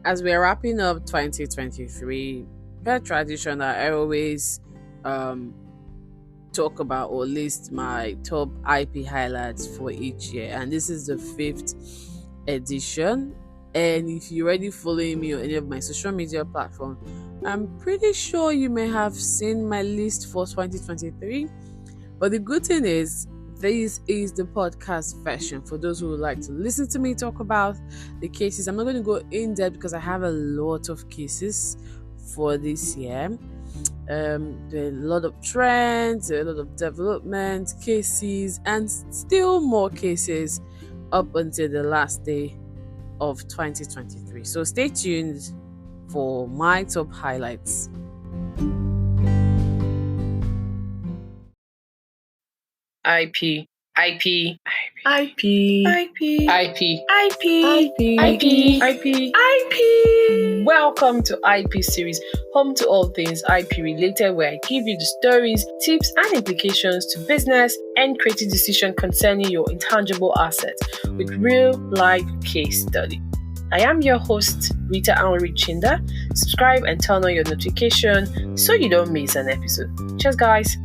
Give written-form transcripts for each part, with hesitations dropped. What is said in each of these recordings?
As we're wrapping up 2023, per tradition, I always um, talk about or list my top IP highlights for each year, and this is the fifth edition. And if you're already following me on any of my social media platforms, I'm pretty sure you may have seen my list for 2023. But the good thing is, this is the podcast version for those who would like to listen to me talk about the cases. I'm not going to go in depth because I have a lot of cases for this year. There are a lot of trends, a lot of development cases, and still more cases up until the last day of 2023. So stay tuned for my top highlights. IP, IP, IP, IP, IP, IP, IP, IP, IP. Welcome to IP series, home to all things IP related, where I give you the stories, tips, and implications to business and creative decision concerning your intangible assets with real life case study. I am your host, Rita Anwari-Chinda. Subscribe and turn on your notification so you don't miss an episode. Cheers, guys.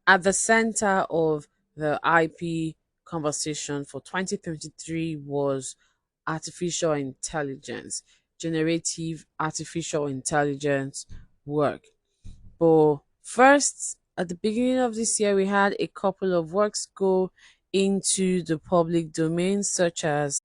At the center of the IP conversation for 2023 was artificial intelligence, generative artificial intelligence work. But first, at the beginning of this year, we had a couple of works go into the public domain, such as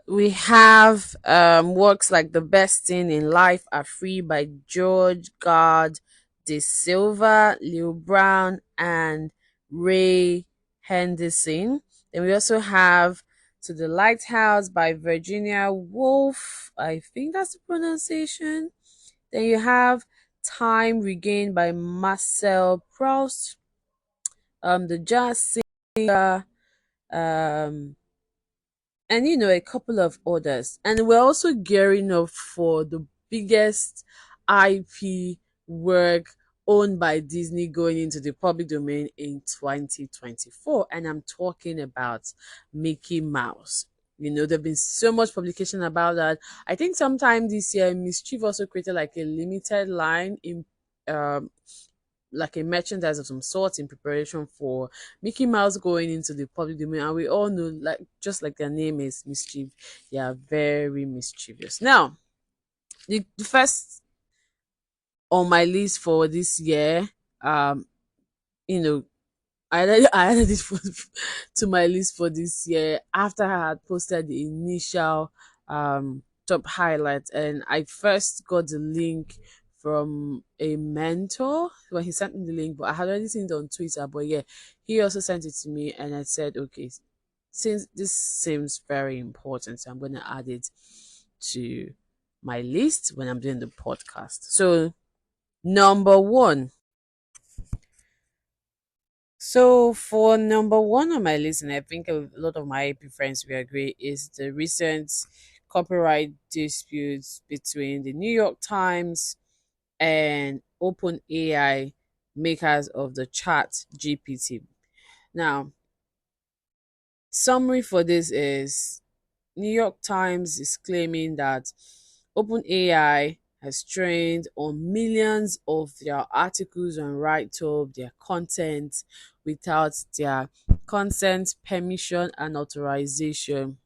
we have works like The Best Thing in Life Are Free by George Gard De Silva, Lil Brown, and Ray Henderson. Then we also have To the Lighthouse by Virginia Woolf. I think that's the pronunciation. Then you have Time Regained by Marcel Proust, the jazz singer, um, and a couple of others. And we're also gearing up for the biggest IP work owned by Disney going into the public domain in 2024. And I'm talking about Mickey Mouse. There've been so much publication about that. I think sometime this year, Mischief also created like a limited line in like a merchandise of some sort in preparation for Mickey Mouse going into the public domain. And we all know, like just like their name is Mischief, they are very mischievous. Now, the first on my list for this year, you know, I added it to my list for this year after I had posted the initial top highlights, and I first got the link from a mentor when he sent me the link, but I had already seen it on Twitter. But yeah, he also sent it to me, and I said, okay, since this seems very important, so I'm going to add it to my list when I'm doing the podcast. So, number one. So for number one on my list, and I think a lot of my AP friends will agree, is the recent copyright disputes between the New York Times and OpenAI, makers of the Chat GPT. Now, summary for this is New York Times is claiming that OpenAI has trained on millions of their articles and write-up, their content, without their consent, permission, and authorization.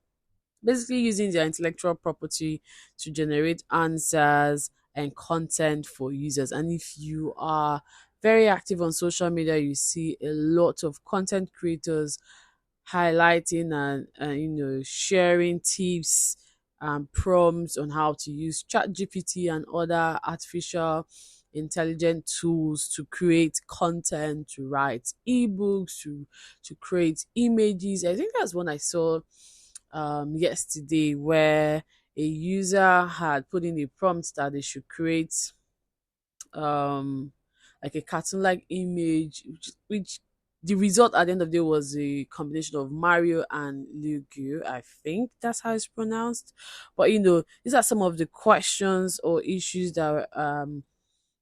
Basically, using their intellectual property to generate answers and content for users. And if you are very active on social media, you see a lot of content creators highlighting and sharing tips and prompts on how to use ChatGPT and other artificial intelligent tools to create content, to write ebooks, to create images. I think that's one I saw yesterday, where a user had put in a prompt that they should create like a cartoon like image, which the result at the end of the day was a combination of Mario and Lugu. I think that's how it's pronounced. But these are some of the questions or issues that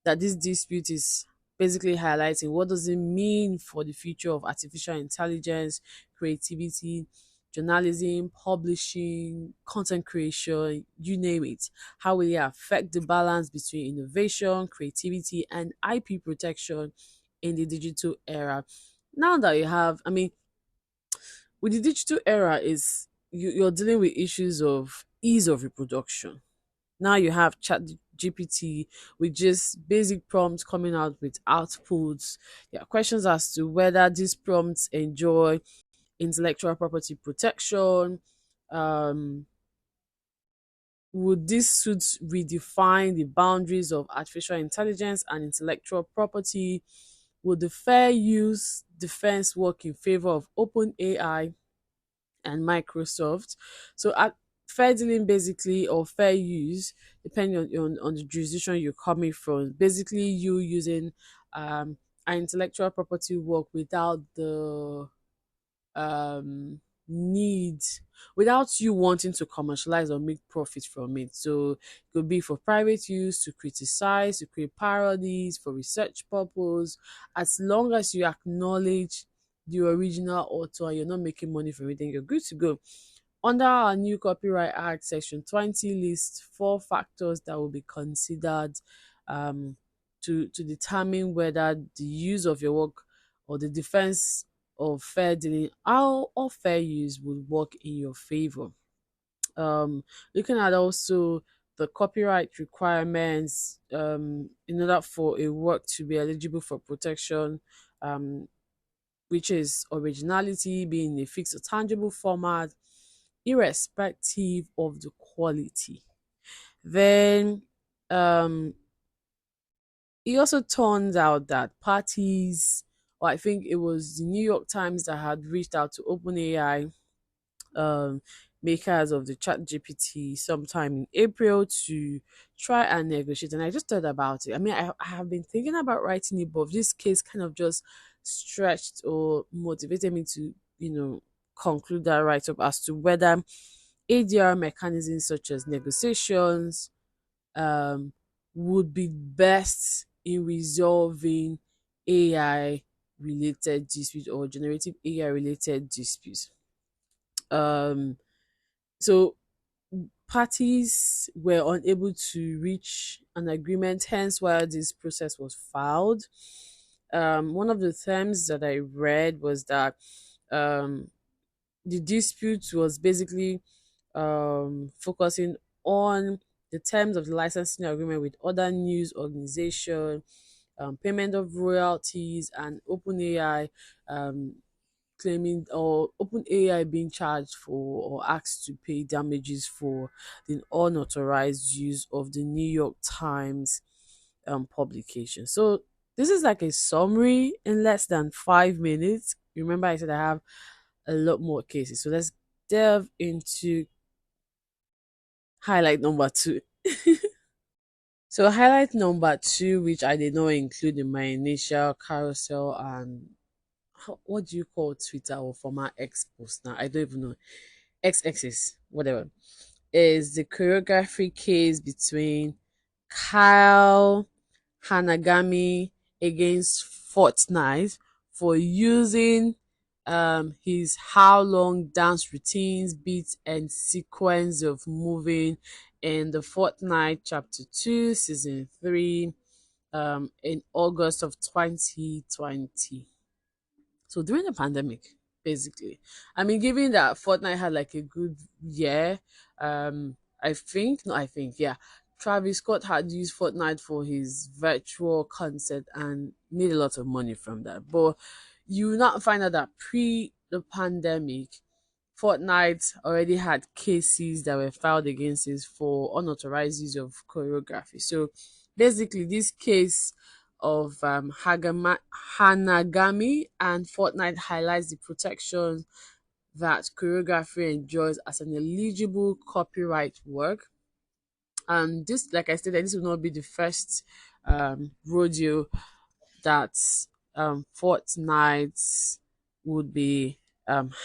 this dispute is basically highlighting. What does it mean for the future of artificial intelligence, creativity, journalism, publishing, content creation, you name it? How will it affect the balance between innovation, creativity, and IP protection in the digital era? Now that you have, I mean, with the digital era, is you're dealing with issues of ease of reproduction. Now you have chat GPT with just basic prompts coming out with outputs. There are questions as to whether these prompts enjoy intellectual property protection. um would these suits redefine the boundaries of artificial intelligence and intellectual property? Would the fair use defense work in favor of open AI and Microsoft? So at fair dealing basically, or fair use, depending on the jurisdiction you're coming from, basically you using an intellectual property work without the um need, without you wanting to commercialize or make profit from it. So it could be for private use, to criticize, to create parodies, for research purpose, as long as you acknowledge the original author and you're not making money from it, then you're good to go. Under our new Copyright Act, Section 20 lists four factors that will be considered um, to determine whether the use of your work or the defense of fair dealing, how or fair use would work in your favor. Looking at also the copyright requirements, in order for a work to be eligible for protection, um, which is originality, being in a fixed or tangible format, irrespective of the quality. Then um, it also turns out that parties, or I think it was the New York Times that had reached out to OpenAI, um, makers of the Chat GPT, sometime in April to try and negotiate. And I just thought about it. I mean, I have been thinking about writing it, but this case kind of just stretched or motivated me to, conclude that write up as to whether ADR mechanisms such as negotiations um, would be best in resolving AI related disputes or generative AI related disputes. Um, so parties were unable to reach an agreement, hence why this process was filed. One of the terms that I read was that um, the dispute was basically focusing on the terms of the licensing agreement with other news organization, payment of royalties, and OpenAI um, claiming, or OpenAI being charged for or asked to pay damages for the unauthorized use of the New York Times publication. So this is like a summary in less than 5 minutes. Remember, I said I have a lot more cases. So let's delve into highlight number two. So highlight number two, which I did not include in my initial carousel and what do you call Twitter or former X post now? I don't even know. XXs, whatever. Is the choreography case between Kyle Hanagami against Fortnite for using his how long dance routines, beats, and sequence of moving in the Fortnite Chapter 2, Season 3, in August of 2020. So during the pandemic, basically, I mean, given that Fortnite had like a good year, I think, no, I think, yeah, Travis Scott had used Fortnite for his virtual concert and made a lot of money from that. But you will not find out that pre the pandemic, Fortnite already had cases that were filed against it for unauthorized use of choreography. So basically, this case of Hanagami and Fortnite highlights the protection that choreography enjoys as an eligible copyright work. And this, like I said, this will not be the first rodeo that fortnights would be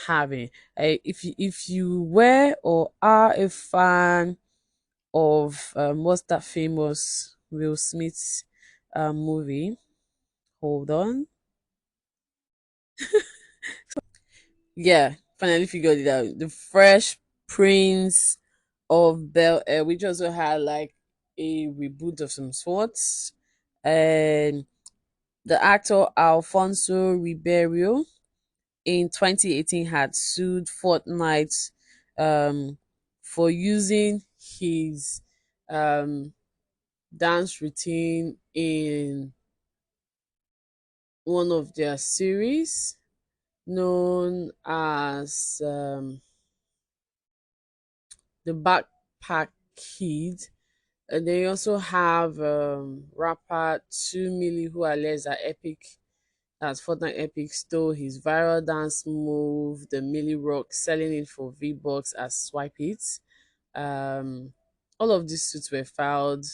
having. If you were or are a fan of what's that famous Will Smith movie? Hold on. Yeah, finally figured it out. The Fresh Prince of Bel Air, which also had like a reboot of some sorts. And the actor Alfonso Ribeiro in 2018 had sued Fortnite for using his um, dance routine in one of their series known as the Backpack Kid. And they also have rapper 2 Milli who alleges that Fortnite Epic stole his viral dance move, the Milli Rock, selling it for V-Bucks as Swipe It. Um, all of these suits were filed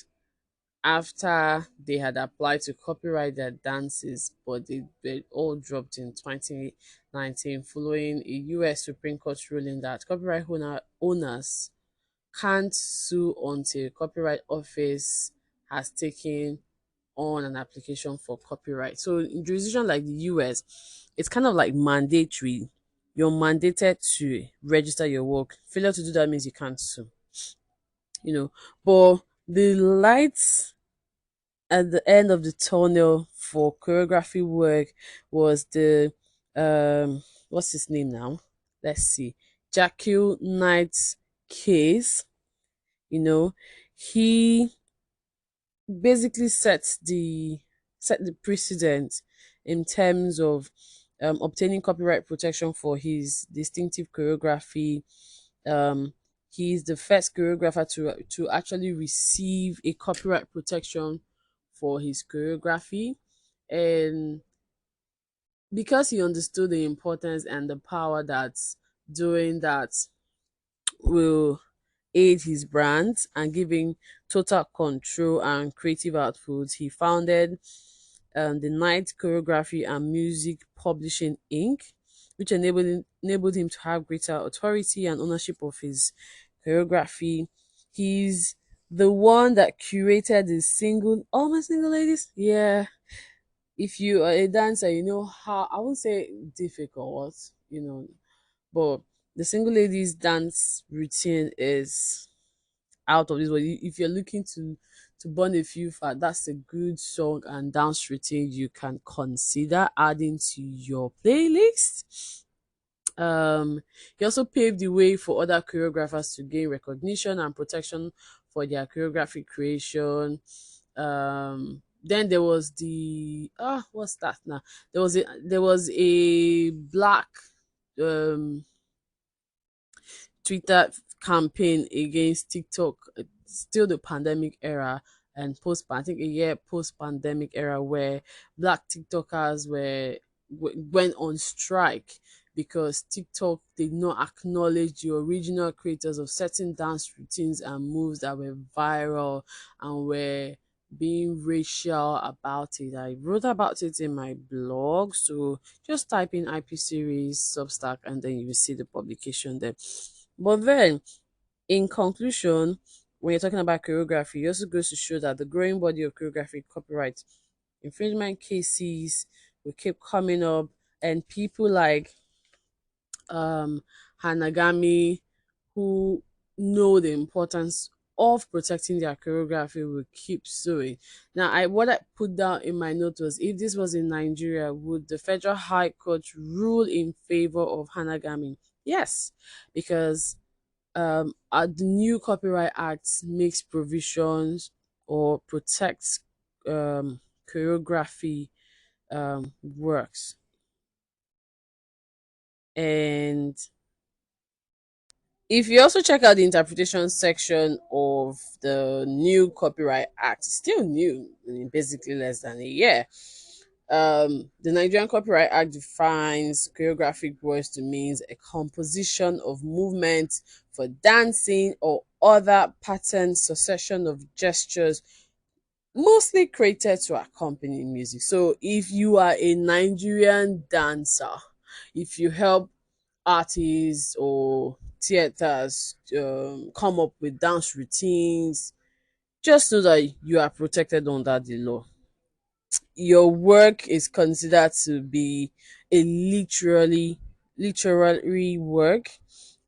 after they had applied to copyright their dances, but they were all dropped in 2019 following a US Supreme Court ruling that owners can't sue until Copyright Office has taken on an application for copyright. So in jurisdiction like the US, it's kind of like mandatory. You're mandated to register your work. Failure to do that means you can't sue. You know, but the lights at the end of the tunnel for choreography work was the what's his name now? Let's see. Jackie Knight's case. You know, he basically set the precedent in terms of obtaining copyright protection for his distinctive choreography. Um, he's the first choreographer to actually receive a copyright protection for his choreography, and because he understood the importance and the power that doing that will aid his brand and giving total control and creative output, he founded the Night Choreography and Music Publishing Inc., which enabled him to have greater authority and ownership of his choreography. He's the one that curated the single, all my single ladies. Yeah, if you are a dancer, you know how I won't say difficult, but the single ladies dance routine is out of this world. If you're looking to burn a few fat, that's a good song and dance routine you can consider adding to your playlist. He also paved the way for other choreographers to gain recognition and protection for their choreographic creation. Then there was the what's that now? There was a black um Twitter campaign against TikTok, still the pandemic era and I think a year post pandemic era, where black TikTokers went on strike because TikTok did not acknowledge the original creators of certain dance routines and moves that were viral and were being racial about it. I wrote about it in my blog, so just type in IP series Substack and then you will see the publication there. But then, in conclusion, when you're talking about choreography, it also goes to show that the growing body of choreography copyright infringement cases will keep coming up, and people like Hanagami, who know the importance of protecting their choreography, will keep suing. Now, what I put down in my note was, if this was in Nigeria, would the Federal High Court rule in favor of Hanagami? Yes, because the new Copyright Act makes provisions or protects choreography works. And if you also check out the interpretation section of the new Copyright Act, it's still new, I mean, basically less than a year. The Nigerian Copyright Act defines choreographic words to mean a composition of movement for dancing or other pattern succession of gestures mostly created to accompany music. So if you are a Nigerian dancer, if you help artists or theaters come up with dance routines, just know that you are protected under the law. Your work is considered to be a literary work.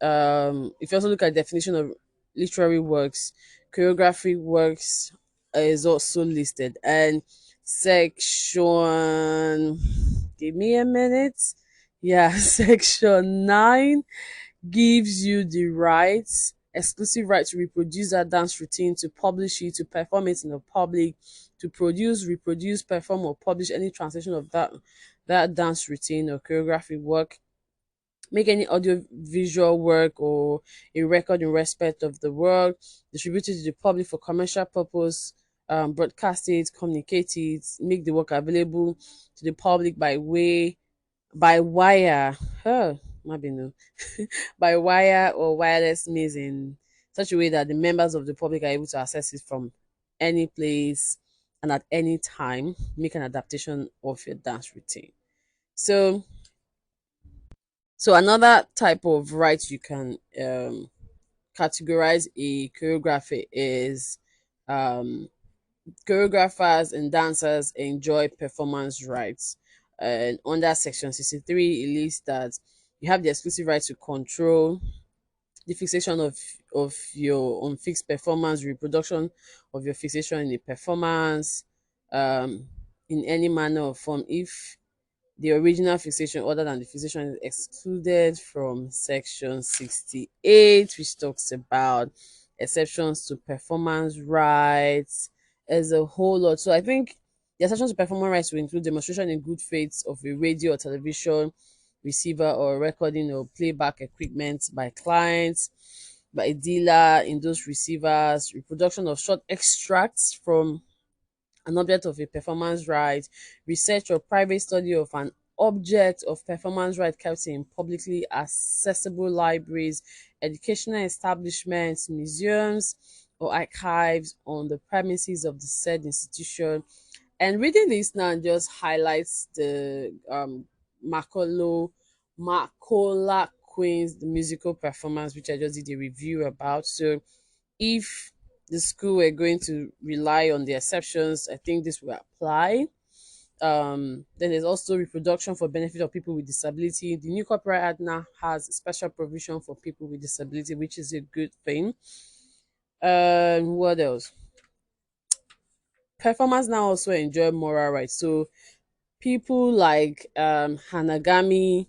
If you also look at the definition of literary works, choreography works is also listed, and section, give me a minute, yeah, section 9 gives you the rights, exclusive right to reproduce that dance routine, to publish it, to perform it in the public, to produce, reproduce, perform, or publish any translation of that dance routine or choreography work, make any audio visual work or a record in respect of the work, distribute it to the public for commercial purpose, broadcast it, communicate it, make the work available to the public by wire. Huh, maybe no. By wire or wireless means in such a way that the members of the public are able to access it from any place and at any time, make an adaptation of your dance routine. So, so another type of right you can categorize a choreography is um, choreographers and dancers enjoy performance rights. And under Section 63, it lists that you have the exclusive right to control the fixation of your on fixed performance, reproduction of your fixation in a performance, um, in any manner or form if the original fixation other than the fixation is excluded from section 68, which talks about exceptions to performance rights as a whole lot. So I think the exceptions to performance rights will include demonstration in good faith of a radio or television receiver or recording or playback equipment by clients, by a dealer in those receivers, reproduction of short extracts from an object of a performance right, research or private study of an object of performance right kept in publicly accessible libraries, educational establishments, museums, or archives on the premises of the said institution. And reading this now just highlights the Makola Queen's the musical performance, which I just did a review about. So if the school were going to rely on the exceptions, I think this will apply. Then there's also reproduction for benefit of people with disability. The new copyright act now has special provision for people with disability, which is a good thing. What else? Performers now also enjoy moral rights. So people like Hanagami,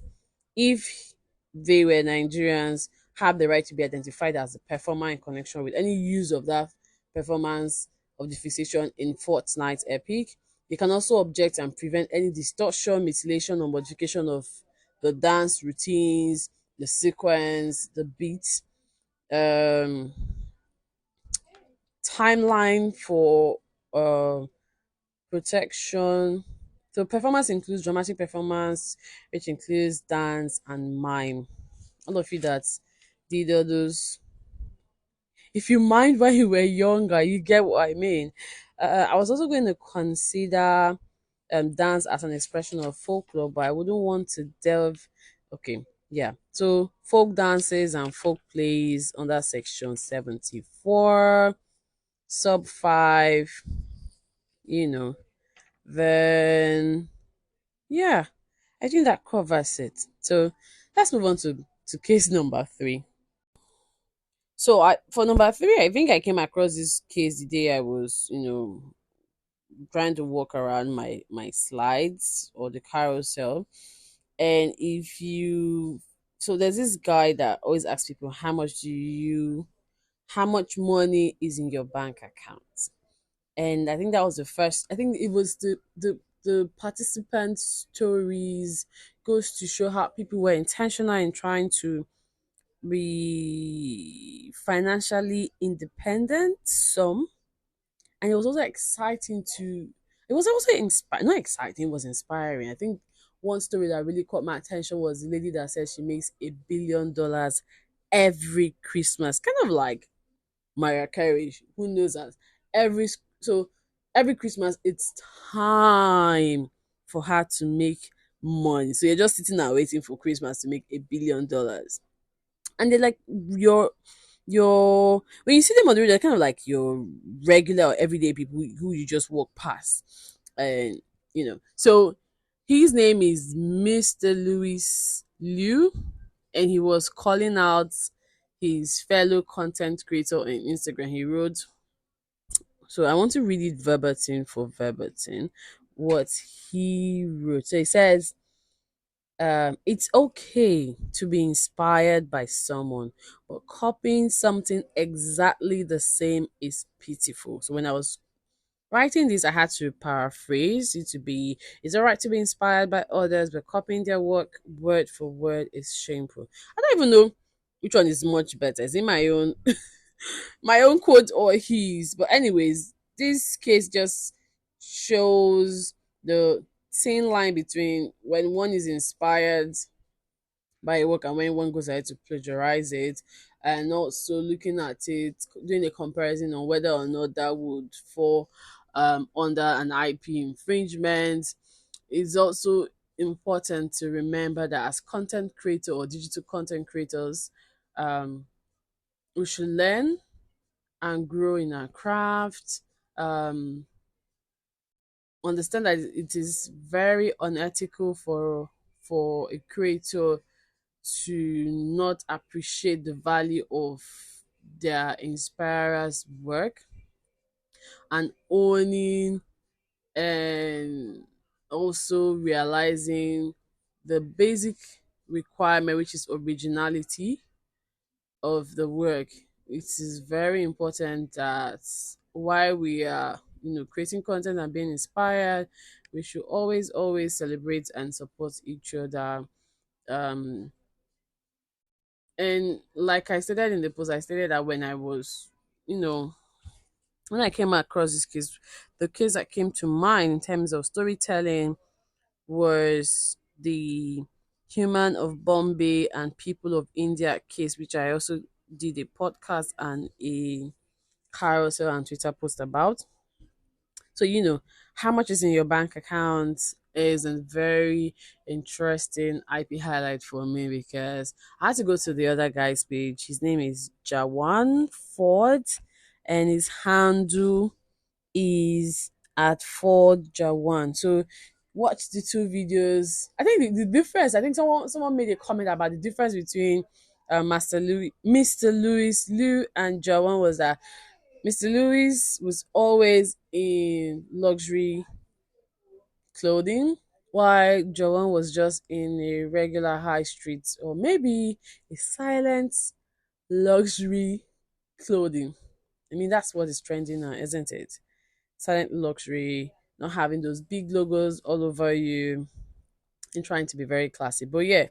if they were Nigerians, have the right to be identified as a performer in connection with any use of that performance of the fixation in Fortnite Epic. They can also object and prevent any distortion, mutilation, or modification of the dance routines, the sequence, the beats, um, timeline for uh, protection. So performance includes dramatic performance, which includes dance and mime. All of you that did all those, if you mind when you were younger, you get what I mean. I was also going to consider dance as an expression of folklore, but I wouldn't want to delve. Okay, yeah. So folk dances and folk plays under section 74, sub 5, you know. Then yeah, I think that covers it. So let's move on to case number 3. So I for number 3, I think I came across this case the day I was, trying to walk around my slides or the carousel. And if you so there's this guy that always asks people how much money is in your bank account. And I think that was the first. I think it was the participant stories goes to show how people were intentional in trying to be financially independent. Some, and it was also exciting to. It was also inspiring. Not exciting. It was inspiring. I think one story that really caught my attention was the lady that said she makes $1 billion every Christmas. Kind of like Mariah Carey. Who knows that every so every Christmas it's time for her to make money. So you're just sitting and waiting for Christmas to make $1 billion. And they're like your when you see them on the road, they're kind of like your regular or everyday people who you just walk past. And so his name is Mr. Louis Liu, and he was calling out his fellow content creator on Instagram. He wrote, so I want to read it verbatim for verbatim what he wrote. So he says, it's okay to be inspired by someone, but copying something exactly the same is pitiful. So when I was writing this, I had to paraphrase it to be, it's all right to be inspired by others, but copying their work word for word is shameful. I don't even know which one is much better. Is it my own my own quote or his? But anyways, this case just shows the thin line between when one is inspired by a work and when one goes ahead to plagiarize it, and also looking at it, doing a comparison on whether or not that would fall under an IP infringement. It's also important to remember that as content creator or digital content creators, um, we should learn and grow in our craft. Um, Understand that it is very unethical for a creator to not appreciate the value of their inspirer's work and owning and also realizing the basic requirement, which is originality of the work. It is very important that while we are creating content and being inspired, we should always celebrate and support each other. um And like I stated in the post, I stated that when I was, when I came across this case, the case that came to mind in terms of storytelling was the Human of Bombay and People of India case, which I also did a podcast and a carousel and Twitter post about. So, how much is in your bank account is a very interesting IP highlight for me because I had to go to the other guy's page. His name is Jawan Ford, and his handle is at Ford Jawan. So watch the two videos. I think the difference, I think someone made a comment about the difference between Mr. Louis Liu and Jawan was that Mr. Lewis was always in luxury clothing, while Joanne was just in a regular high street or maybe a silent luxury clothing. I mean, that's what is trending now, isn't it? Silent luxury, not having those big logos all over you and trying to be very classy. But yeah,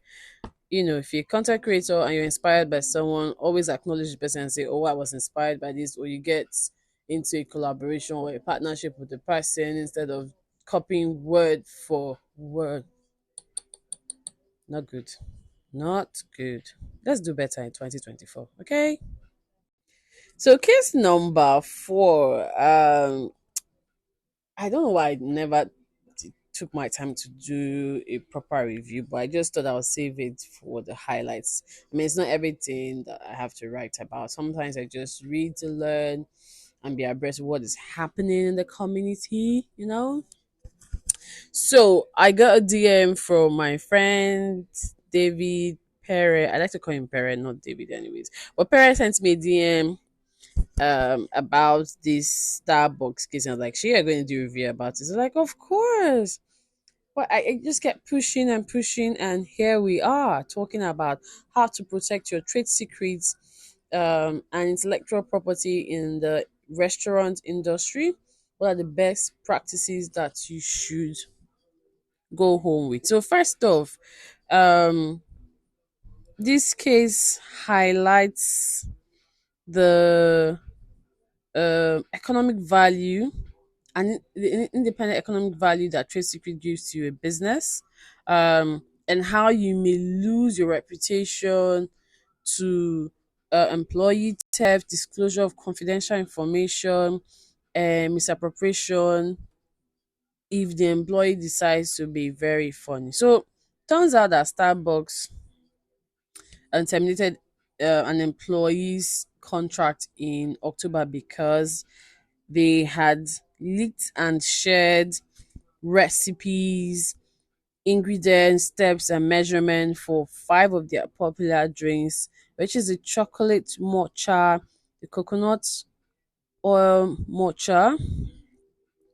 if you're a content creator and you're inspired by someone, always acknowledge the person and say, "Oh, I was inspired by this," or you get into a collaboration or a partnership with the person instead of copying word for word. Not good. Not good. Let's do better in 2024. Okay. So case number 4. I don't know why I never took my time to do a proper review, but I just thought I'll save it for the highlights. I mean, it's not everything that I have to write about. Sometimes I just read to learn and be abreast of what is happening in the community. So I got a DM from my friend David Perry. I like to call him Perry, not David, anyways. But Perry sent me a DM about this Starbucks case. And I was like, "She are going to do a review about it." So like, of course. But I just kept pushing and pushing, and here we are talking about how to protect your trade secrets and intellectual property in the restaurant industry. What are the best practices that you should go home with? So first off, um, this case highlights the economic value and the independent economic value that trade secret gives to a business, and how you may lose your reputation to employee theft, disclosure of confidential information, misappropriation if the employee decides to be very funny. So turns out that Starbucks terminated an employee's contract in October because they had leaked and shared recipes, ingredients, steps, and measurement for five of their popular drinks, which is the chocolate mocha, the coconut oil mocha,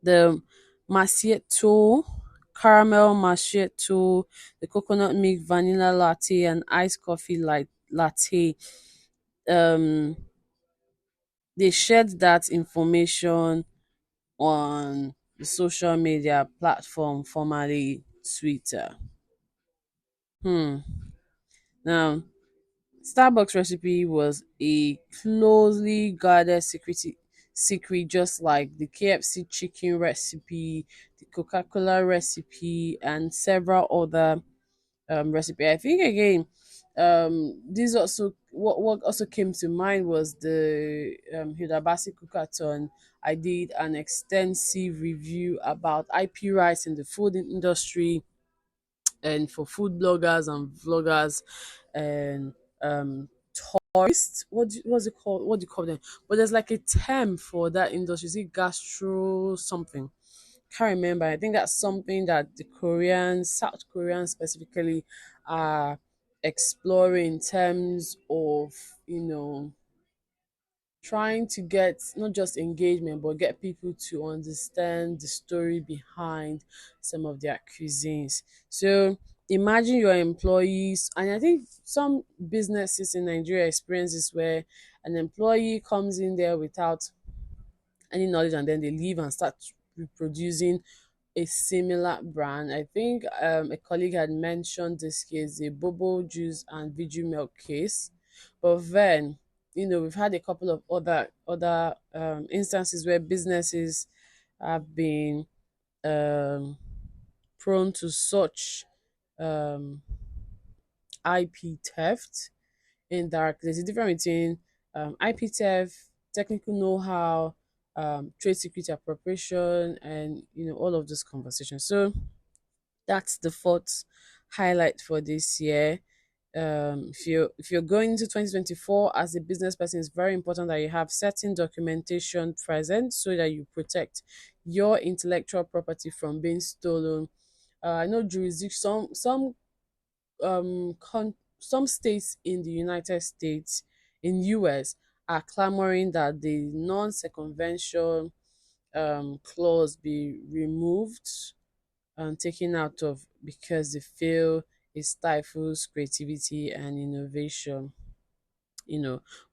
the macchiato, caramel macchiato, the coconut milk vanilla latte, and iced coffee latte. Um, they shared that information on the social media platform, formerly Twitter. Hmm. Now, Starbucks recipe was a closely guarded secret, just like the KFC chicken recipe, the Coca-Cola recipe, and several other recipe. I think again, this also what also came to mind was the Hidabasi Cookathon. I did an extensive review about IP rights in the food industry and for food bloggers and vloggers and tourists. What's it called? What do you call them? But there's like a term for that industry. Is it gastro something? Can't remember. I think that's something that the Koreans, South Koreans specifically, are exploring in terms of trying to get not just engagement but get people to understand the story behind some of their cuisines. So imagine your employees, and I think some businesses in Nigeria experience this where an employee comes in there without any knowledge and then they leave and start reproducing a similar brand. I think a colleague had mentioned this case, the Bobo Juice and Viju Milk case. But then, we've had a couple of other instances where businesses have been um, prone to such um, IP theft. There's a difference between IP theft, technical know-how, trade secret appropriation, and all of those conversations. So that's the fourth highlight for this year. If you're going into 2024 as a business person, it's very important that you have certain documentation present so that you protect your intellectual property from being stolen. I know jurisdiction some states in the United States, in US, are clamoring that the non-circumvention clause be removed and taken out of because they feel it stifles creativity and innovation.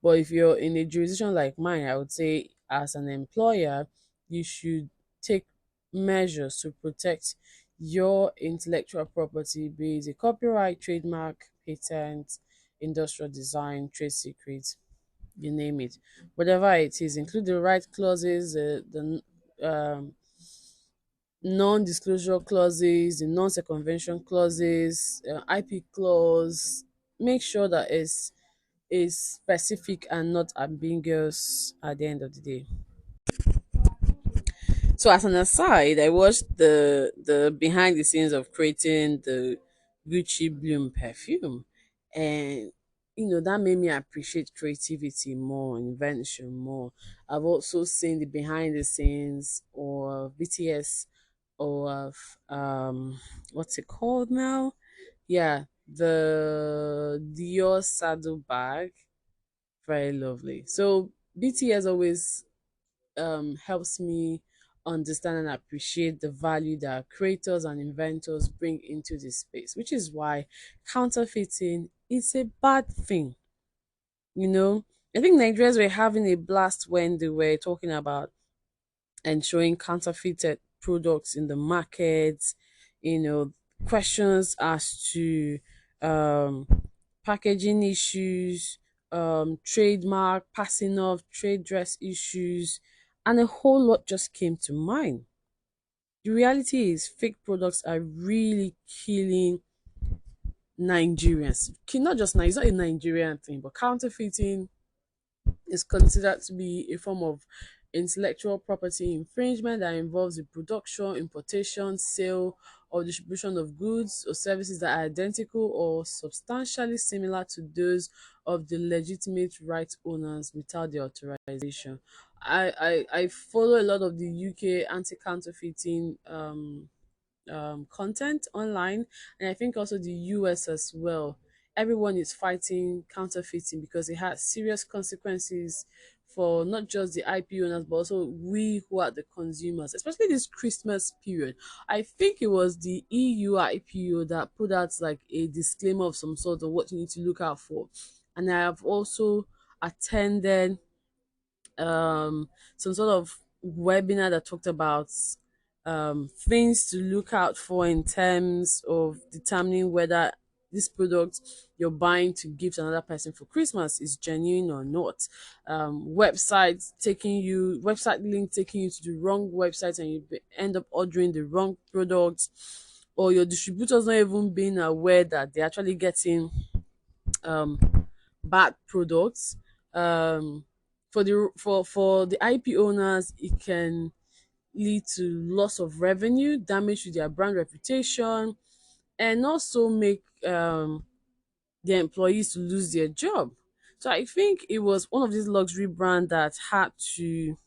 But if you're in a jurisdiction like mine, I would say as an employer, you should take measures to protect your intellectual property, be it a copyright, trademark, patent, industrial design, trade secret, you name it. Whatever it is, include the right clauses, the non-disclosure clauses, the non-circumvention clauses, IP clause. Make sure that it's specific and not ambiguous at the end of the day. So as an aside, I watched the behind the scenes of creating the Gucci Bloom perfume, and that made me appreciate creativity more, invention more. I've also seen the behind the scenes or BTS or of what's it called now? Yeah, the Dior saddle bag, very lovely. So BTS always helps me understand and appreciate the value that creators and inventors bring into this space, which is why counterfeiting is a bad thing. You know, I think Nigerians were having a blast when they were talking about and showing counterfeited products in the markets, you know, questions as to um, packaging issues, trademark, passing off, trade dress issues, and a whole lot just came to mind. The reality is, fake products are really killing Nigerians. Not just it's not a Nigerian thing, but counterfeiting is considered to be a form of intellectual property infringement that involves the production, importation, sale, or distribution of goods or services that are identical or substantially similar to those of the legitimate right owners without the authorization. I follow a lot of the UK anti-counterfeiting content online, and I think also the US as well. Everyone is fighting counterfeiting because it has serious consequences for not just the IP owners but also we who are the consumers, especially this Christmas period. I think it was the EU IPO that put out like a disclaimer of some sort of what you need to look out for. And I have also attended some sort of webinar that talked about things to look out for in terms of determining whether this product you're buying to give to another person for Christmas is genuine or not. Website link taking you to the wrong website and you end up ordering the wrong product, or your distributors not even being aware that they're actually getting um bad products. For the IP owners, it can lead to loss of revenue, damage to their brand reputation, and also make their employees to lose their job. So I think it was one of these luxury brands that had to,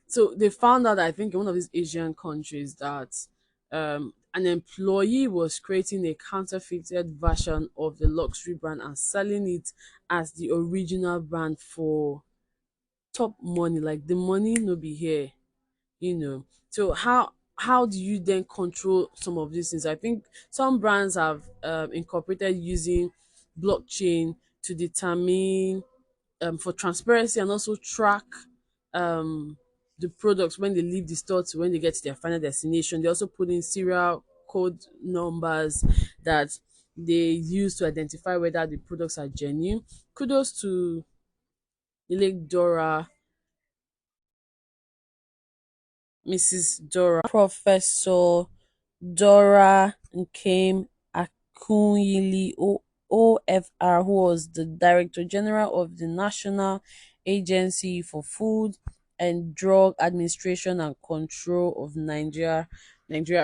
so they found out, I think, in one of these Asian countries that an employee was creating a counterfeited version of the luxury brand and selling it as the original brand for top money, like the money no be here, you know. So how do you then control some of these things? I think some brands have incorporated using blockchain to determine for transparency and also track um, the products when they leave the store to when they get to their final destination. They also put in serial code numbers that they use to identify whether the products are genuine. Kudos to Lake Dora, Mrs. Dora, Professor Dora Nkem Akunyili OFR, who was the Director General of the National Agency for Food and Drug Administration and Control of Nigeria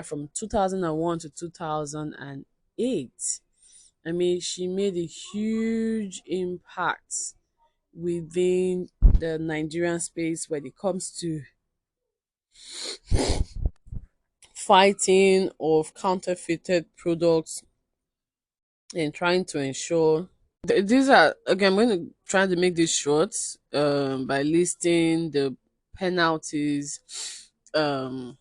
from 2001 to 2008. I mean, she made a huge impact within the Nigerian space when it comes to fighting of counterfeited products and trying to ensure these are, again, I'm going to try to make this short by listing the penalties um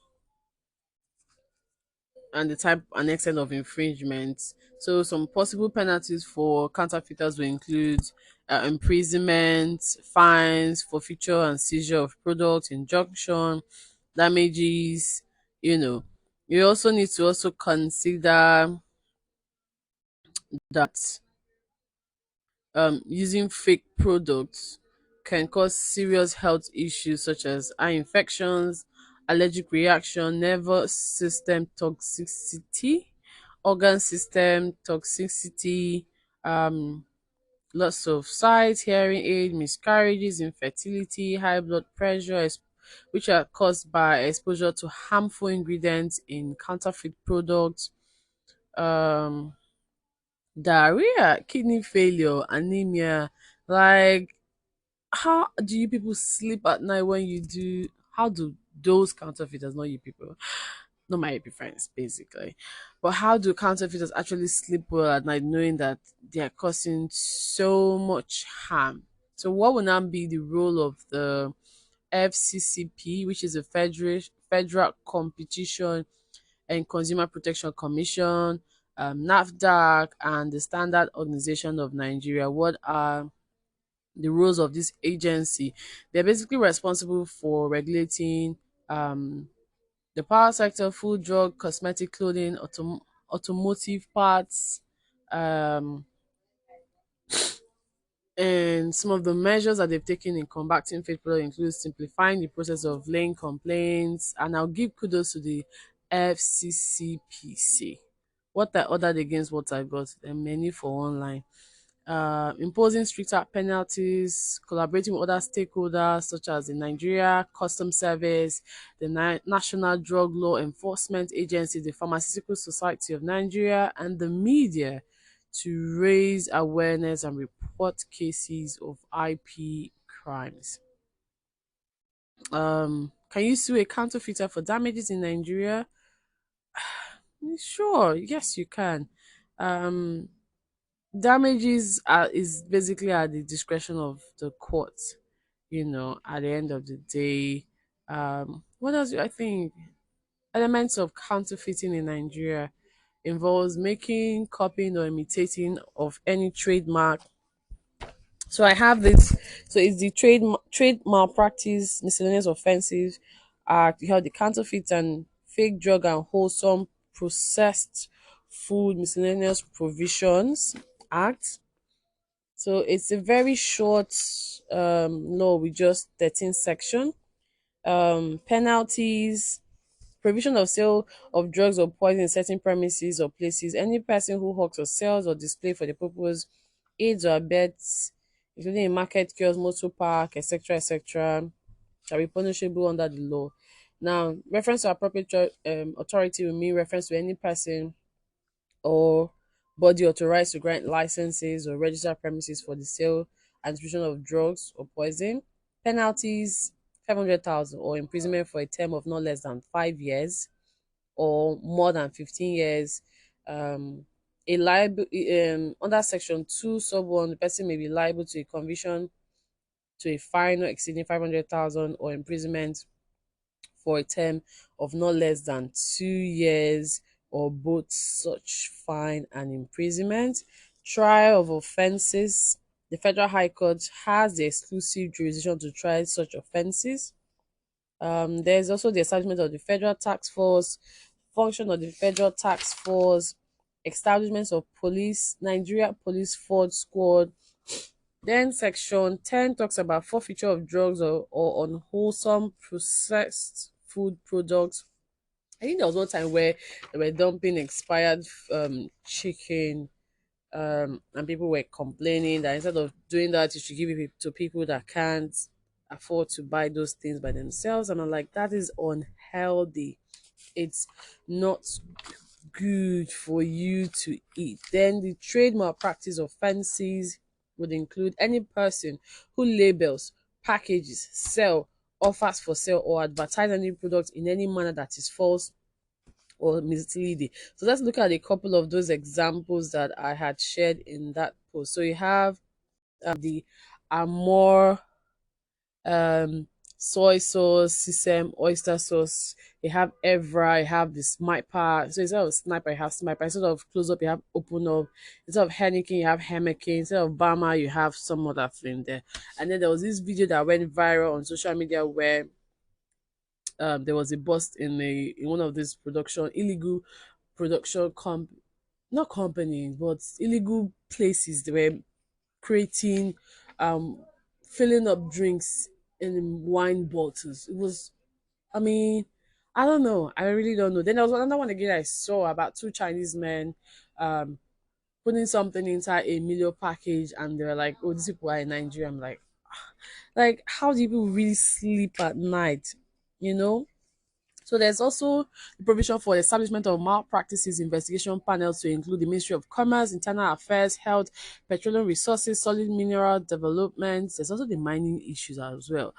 and the type and extent of infringement. So some possible penalties for counterfeiters will include imprisonment, fines, forfeiture and seizure of products, injunction, damages. You know, you also need to also consider that using fake products can cause serious health issues such as eye infections, allergic reaction, nervous system toxicity, organ system toxicity, um, loss of sight, hearing aid, miscarriages, infertility, high blood pressure, which are caused by exposure to harmful ingredients in counterfeit products, um, diarrhea, kidney failure, anemia. Like, how do you people sleep at night when you do? How do those counterfeiters, not you people, not my happy friends, basically, but how do counterfeiters actually sleep well at night, knowing that they are causing so much harm? So, what would now be the role of the FCCP, which is a federal competition and Consumer Protection Commission, NAFDAC, and the Standard Organization of Nigeria? What are the roles of this agency? They're basically responsible for regulating the power sector, food, drug, cosmetic, clothing, automotive parts, um, and some of the measures that they've taken in combating fake products include simplifying the process of laying complaints. And I'll give kudos to the FCCPC. What I ordered against what I got, and many for online. imposing stricter penalties, collaborating with other stakeholders such as the Nigeria Customs Service, the National Drug Law Enforcement Agency, the Pharmaceutical Society of Nigeria, and the media to raise awareness and report cases of IP crimes. Can you sue a counterfeiter for damages in Nigeria? Sure, yes, you can. Um, Damages is basically at the discretion of the court. At the end of the day, what else? I think elements of counterfeiting in Nigeria involves making, copying, or imitating of any trademark. So I have this. So it's the trade malpractice miscellaneous offenses act. You have the counterfeit and fake drug and wholesome processed food miscellaneous provisions act. So it's a very short law with just 13 section. Penalties, provision of sale of drugs or poison in certain premises or places. Any person who hawks or sells or display for the purpose aids or abets, including a market, kiosk, motor park, etc., etc., shall be punishable under the law. Now, reference to appropriate authority will mean reference to any person or body authorized to grant licenses or register premises for the sale and distribution of drugs or poison. Penalties 500,000 or imprisonment for a term of not less than 5 years or more than 15 years. A liable under section 2 sub 1, the person may be liable to a conviction to a fine not exceeding 500,000 or imprisonment for a term of not less than 2 years or both such fine and imprisonment. Trial of offences. The Federal High Court has the exclusive jurisdiction to try such offences. There's also the establishment of the Federal Task Force, function of the Federal Task Force, establishments of police, Nigeria Police Fraud Squad. Then section 10 talks about forfeiture of drugs or unwholesome processed food products. I think there was one time where they were dumping expired chicken, and people were complaining that instead of doing that, you should give it to people that can't afford to buy those things by themselves. And I'm like, that is unhealthy. It's not good for you to eat. Then the trade malpractice offenses would include any person who labels, packages, sell, offers for sale, or advertise any product in any manner that is false or misleading. So let's look at a couple of those examples that I had shared in that post. So you have the Amore um soy sauce, sesame, oyster sauce. You have Evra, you have the sniper. So instead of sniper, you have sniper. Instead of close up, you have open up. Instead of Henneken, you have Henneken. Instead of Bama, you have some other thing there. And then there was this video that went viral on social media where there was a bust in one of these production illegal production not companies but illegal places. They were creating um filling up drinks in wine bottles. It was, I mean, I don't know. I really don't know. Then there was another one again I saw about two Chinese men um putting something inside a Milo package, and they were like, "Oh, these people are in Nigeria." I'm like, how do people really sleep at night? You know? So there's also the provision for the establishment of malpractices investigation panels to include the Ministry of Commerce, Internal Affairs, Health, Petroleum Resources, Solid Mineral Development. There's also the mining issues as well.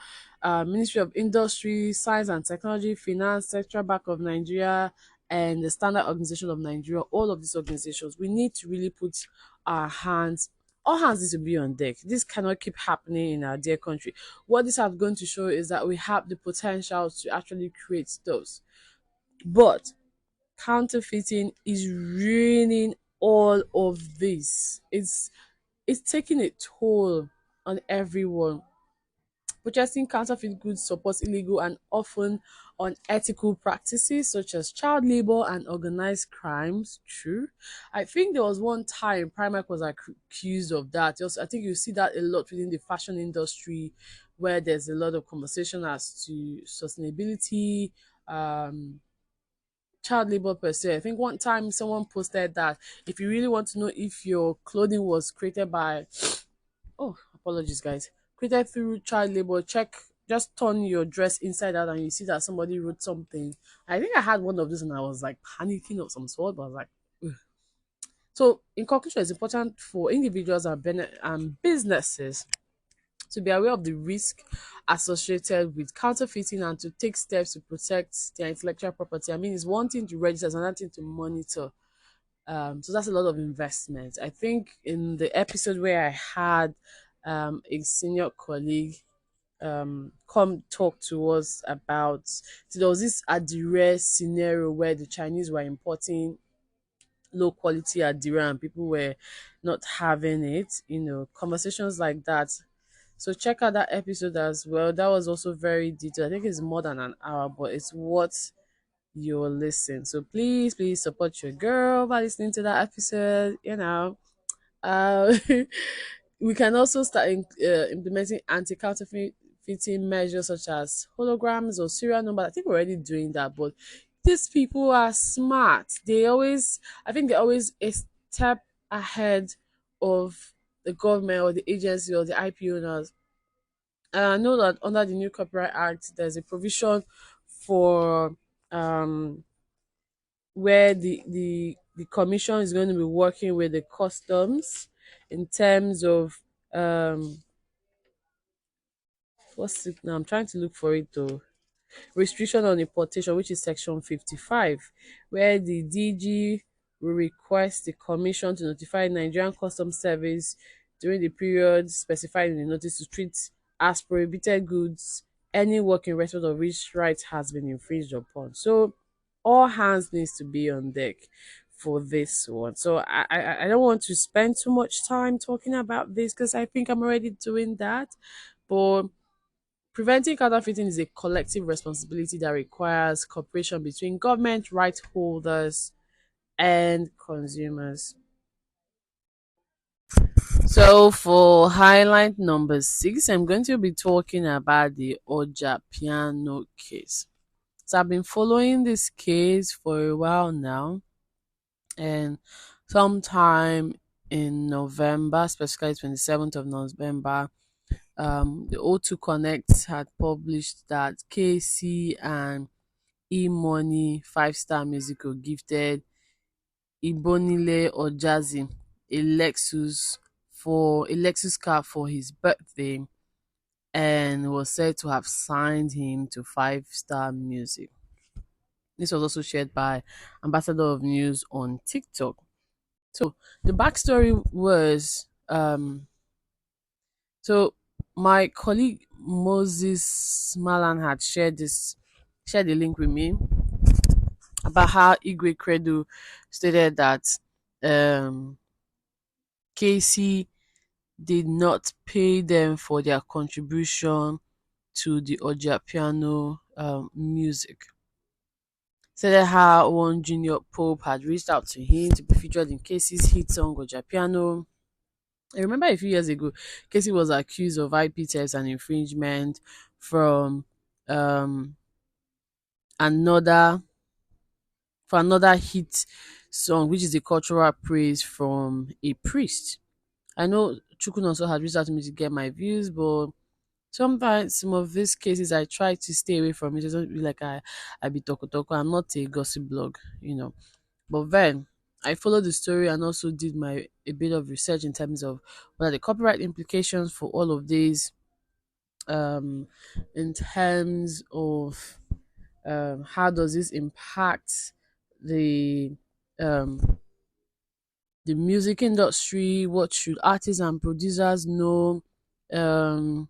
Ministry of Industry, Science and Technology, Finance, Central Bank of Nigeria, and the Standard Organization of Nigeria. All of these organizations, we need to really put our hands all hands need to be on deck. This cannot keep happening in our dear country. What this is going to show is that we have the potential to actually create those. But counterfeiting is ruining all of this. It's taking a toll on everyone. Purchasing counterfeit goods supports illegal and often unethical practices such as child labor and organized crimes. True. I think there was one time Primark was accused of that. Just, I think you see that a lot within the fashion industry where there's a lot of conversation as to sustainability, um, child labor per se. I think one time someone posted that if you really want to know if your clothing was created by, oh, apologies, guys, created through child labor, check, just turn your dress inside out and you see that somebody wrote something. I think I had one of these and I was like panicking of some sort, but I was like, ugh. So, in conclusion, it's important for individuals and, and businesses to be aware of the risk associated with counterfeiting and to take steps to protect their intellectual property. I mean, it's one thing to register, it's another thing to monitor. So that's a lot of investment. I think in the episode where I had a senior colleague come talk to us about, so there was this Adire scenario where the Chinese were importing low quality Adira and people were not having it, conversations like that. So check out that episode as well. That was also very detailed. I think it's more than an hour, but it's worth your listen. So please, please support your girl by listening to that episode. Uh, we can also start implementing anti-counterfeiting measures such as holograms or serial number. I think we're already doing that, but these people are smart. I think they're always a step ahead of the government or the agency or the IP owners. And I know that under the new Copyright Act, there's a provision for um, where the commission is going to be working with the customs in terms of what's it now? I'm trying to look for it though. Restriction on importation, which is section 55, where the DG will request the commission to notify Nigerian Customs Service during the period specified in the notice to treat as prohibited goods any work in respect of which right has been infringed upon. So all hands needs to be on deck for this one. So I don't want to spend too much time talking about this because I think I'm already doing that. But preventing counterfeiting is a collective responsibility that requires cooperation between government, right holders, and consumers. So, for highlight number 6, I'm going to be talking about the Oja Piano case. So, I've been following this case for a while now, and sometime in November, specifically 27th of November, the O2 Connect had published that KC and E-Money 5 Star Musical gifted Ibonile Ojazi a Lexus car for his birthday and was said to have signed him to 5 Star Music. This was also shared by Ambassador of News on TikTok. So the backstory was so my colleague Moses Malan had shared the link with me about how Igwe Credo stated that um, Casey did not pay them for their contribution to the Oja Piano music. Said how one junior Pope had reached out to him to be featured in Casey's hit song Oja Piano. I remember a few years ago, Casey was accused of IP theft and infringement from um, another for another hit song, which is a cultural praise from a priest. I know Chukun also had reached out to me to get my views, but sometimes some of these cases I try to stay away from it. It doesn't be like I be toko toko. I'm not a gossip blog. But then I followed the story and also did my a bit of research in terms of what are the copyright implications for all of these in terms of how does this impact the um the music industry, what should artists and producers know, um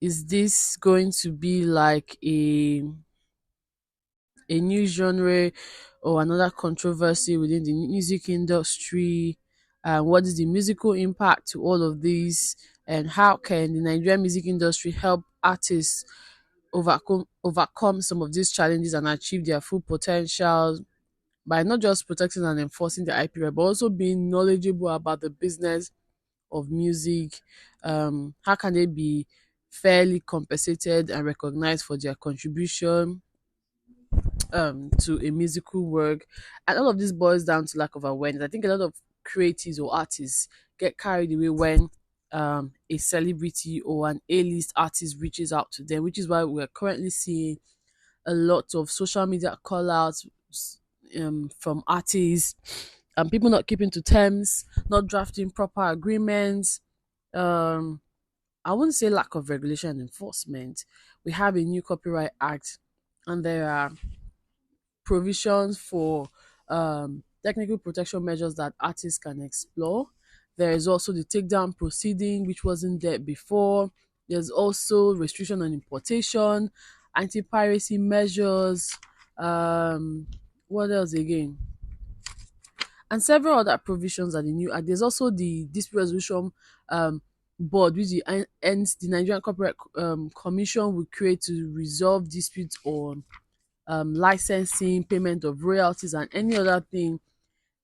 is this going to be like a new genre or another controversy within the music industry, and what is the musical impact to all of these, and how can the Nigerian music industry help artists overcome some of these challenges and achieve their full potential by not just protecting and enforcing the IP right, but also being knowledgeable about the business of music. How can they be fairly compensated and recognized for their contribution? to a musical work, and all of this boils down to lack of awareness. I think a lot of creatives or artists get carried away when a celebrity or an A-list artist reaches out to them, which is why we're currently seeing a lot of social media call outs from artists, and people not keeping to terms, not drafting proper agreements. Um, I wouldn't say lack of regulation and enforcement. We have a new copyright act, and there are provisions for technical protection measures that artists can explore. There is also the takedown proceeding, which wasn't there before. There's also restriction on importation, anti-piracy measures. Um, what else again? And several other provisions are the new act. There's also the dispute resolution um, board, which ends the Nigerian Copyright Commission will create to resolve disputes on licensing, payment of royalties, and any other thing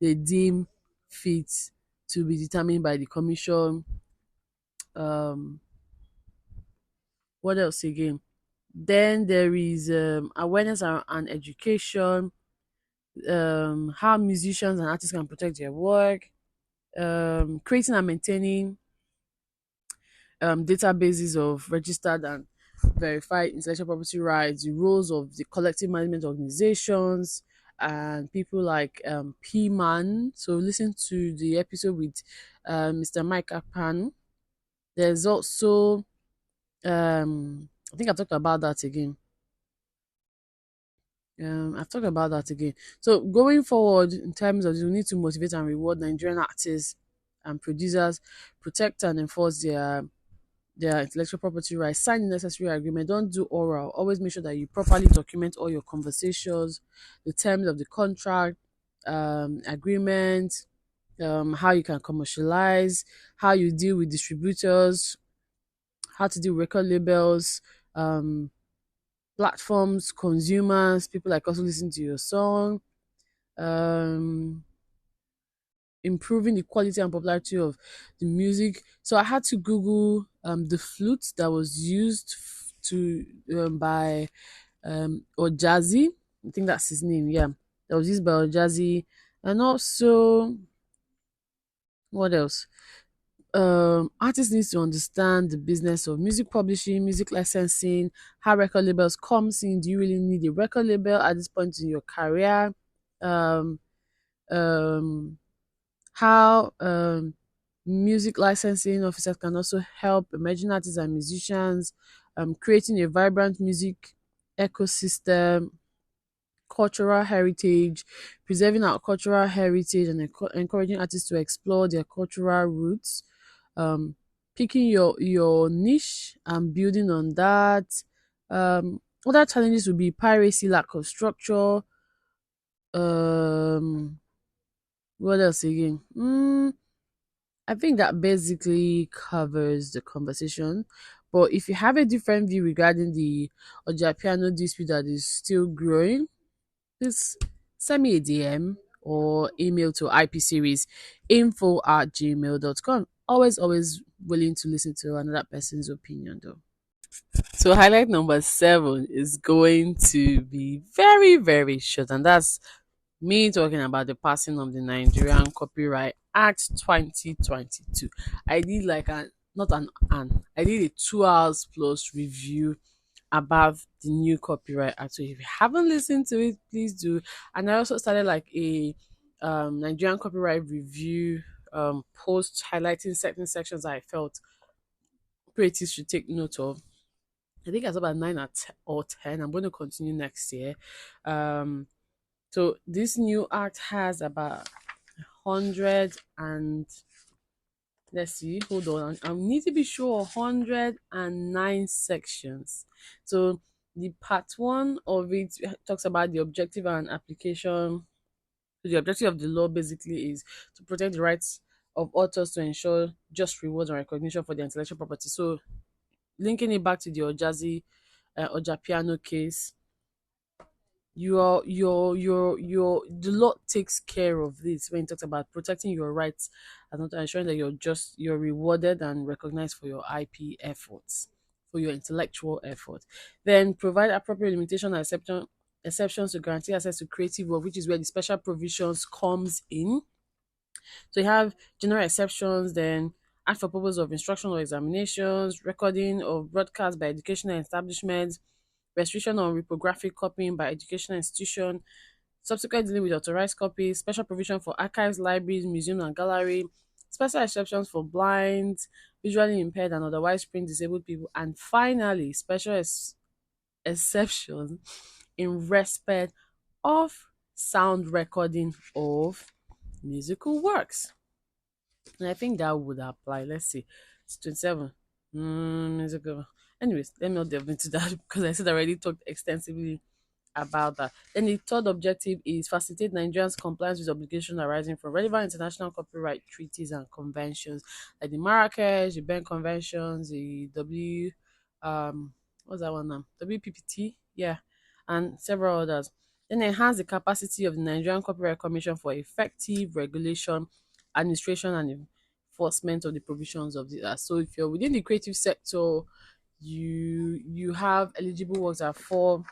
they deem fit to be determined by the commission. Um, what else again? Then there is awareness and education, how musicians and artists can protect their work, creating and maintaining databases of registered and verified intellectual property rights, the roles of the collective management organizations, and people like P-Man. So listen to the episode with Mr. Mike Apan. There's also, I think I've talked about that again. I've talked about that again. So going forward, in terms of we need to motivate and reward Nigerian artists and producers, protect and enforce their intellectual property rights, sign the necessary agreement, don't do oral. Always make sure that you properly document all your conversations, the terms of the contract, agreement, how you can commercialize, how you deal with distributors, how to deal with record labels, um, platforms, consumers, people like also listen to your song, um, improving the quality and popularity of the music. So I had to Google the flute that was used to by Ojazi. I think that's his name. Yeah, that was used by Ojazi, and also what else? Artists needs to understand the business of music publishing, music licensing, how record labels comes in. Do you really need a record label at this point in your career? Um, um, how music licensing officers can also help emerging artists and musicians, creating a vibrant music ecosystem, cultural heritage, preserving our cultural heritage, and encouraging artists to explore their cultural roots, um, picking your niche and building on that. Other challenges would be piracy, lack of structure. What else again? I think that basically covers the conversation. But if you have a different view regarding the Ojapiano dispute that is still growing, please send me a DM or email to ipseries info@gmail.com. Always willing to listen to another person's opinion though. So highlight number 7 is going to be very short, and that's me talking about the passing of the Nigerian Copyright Act 2022. I did like an not an I did a 2 hours plus review about the new Copyright Act. So if you haven't listened to it, please do. And I also started like a Nigerian copyright review post highlighting certain sections I felt creatives should take note of. I think it's about 9 or 10. I'm going to continue next year. So this new act has about 100 and let's see, hold on. I need to be sure 109 sections. So the part one of it talks about the objective and application. So the objective of the law basically is to protect the rights of authors to ensure just rewards and recognition for their intellectual property. So linking it back to the Ojapiano case, your the law takes care of this when it talks about protecting your rights and not ensuring that you're rewarded and recognized for your IP efforts, for your intellectual effort. Then provide appropriate limitation and exception exceptions to guarantee access to creative work, which is where the special provisions comes in. So you have general exceptions, then act for purpose of instruction or examinations, recording of broadcast by educational establishments, restriction on reprographic copying by educational institution, subsequent dealing with authorized copies, special provision for archives, libraries, museum and gallery, special exceptions for blind, visually impaired and otherwise print disabled people, and finally special exceptions in respect of sound recording of musical works. And I think that would apply. Let's see. It's 27. Musical. Anyways, let me not delve into that because I said I already talked extensively about that. Then the third objective is facilitate Nigerians' compliance with obligations arising from relevant international copyright treaties and conventions like the Marrakesh, the Berne Conventions, the what's that one now? WPPT, yeah, and several others. Then enhance the capacity of the Nigerian Copyright Commission for effective regulation, administration, and enforcement of the provisions of the Act. So if you're within the creative sector, you have eligible works that fall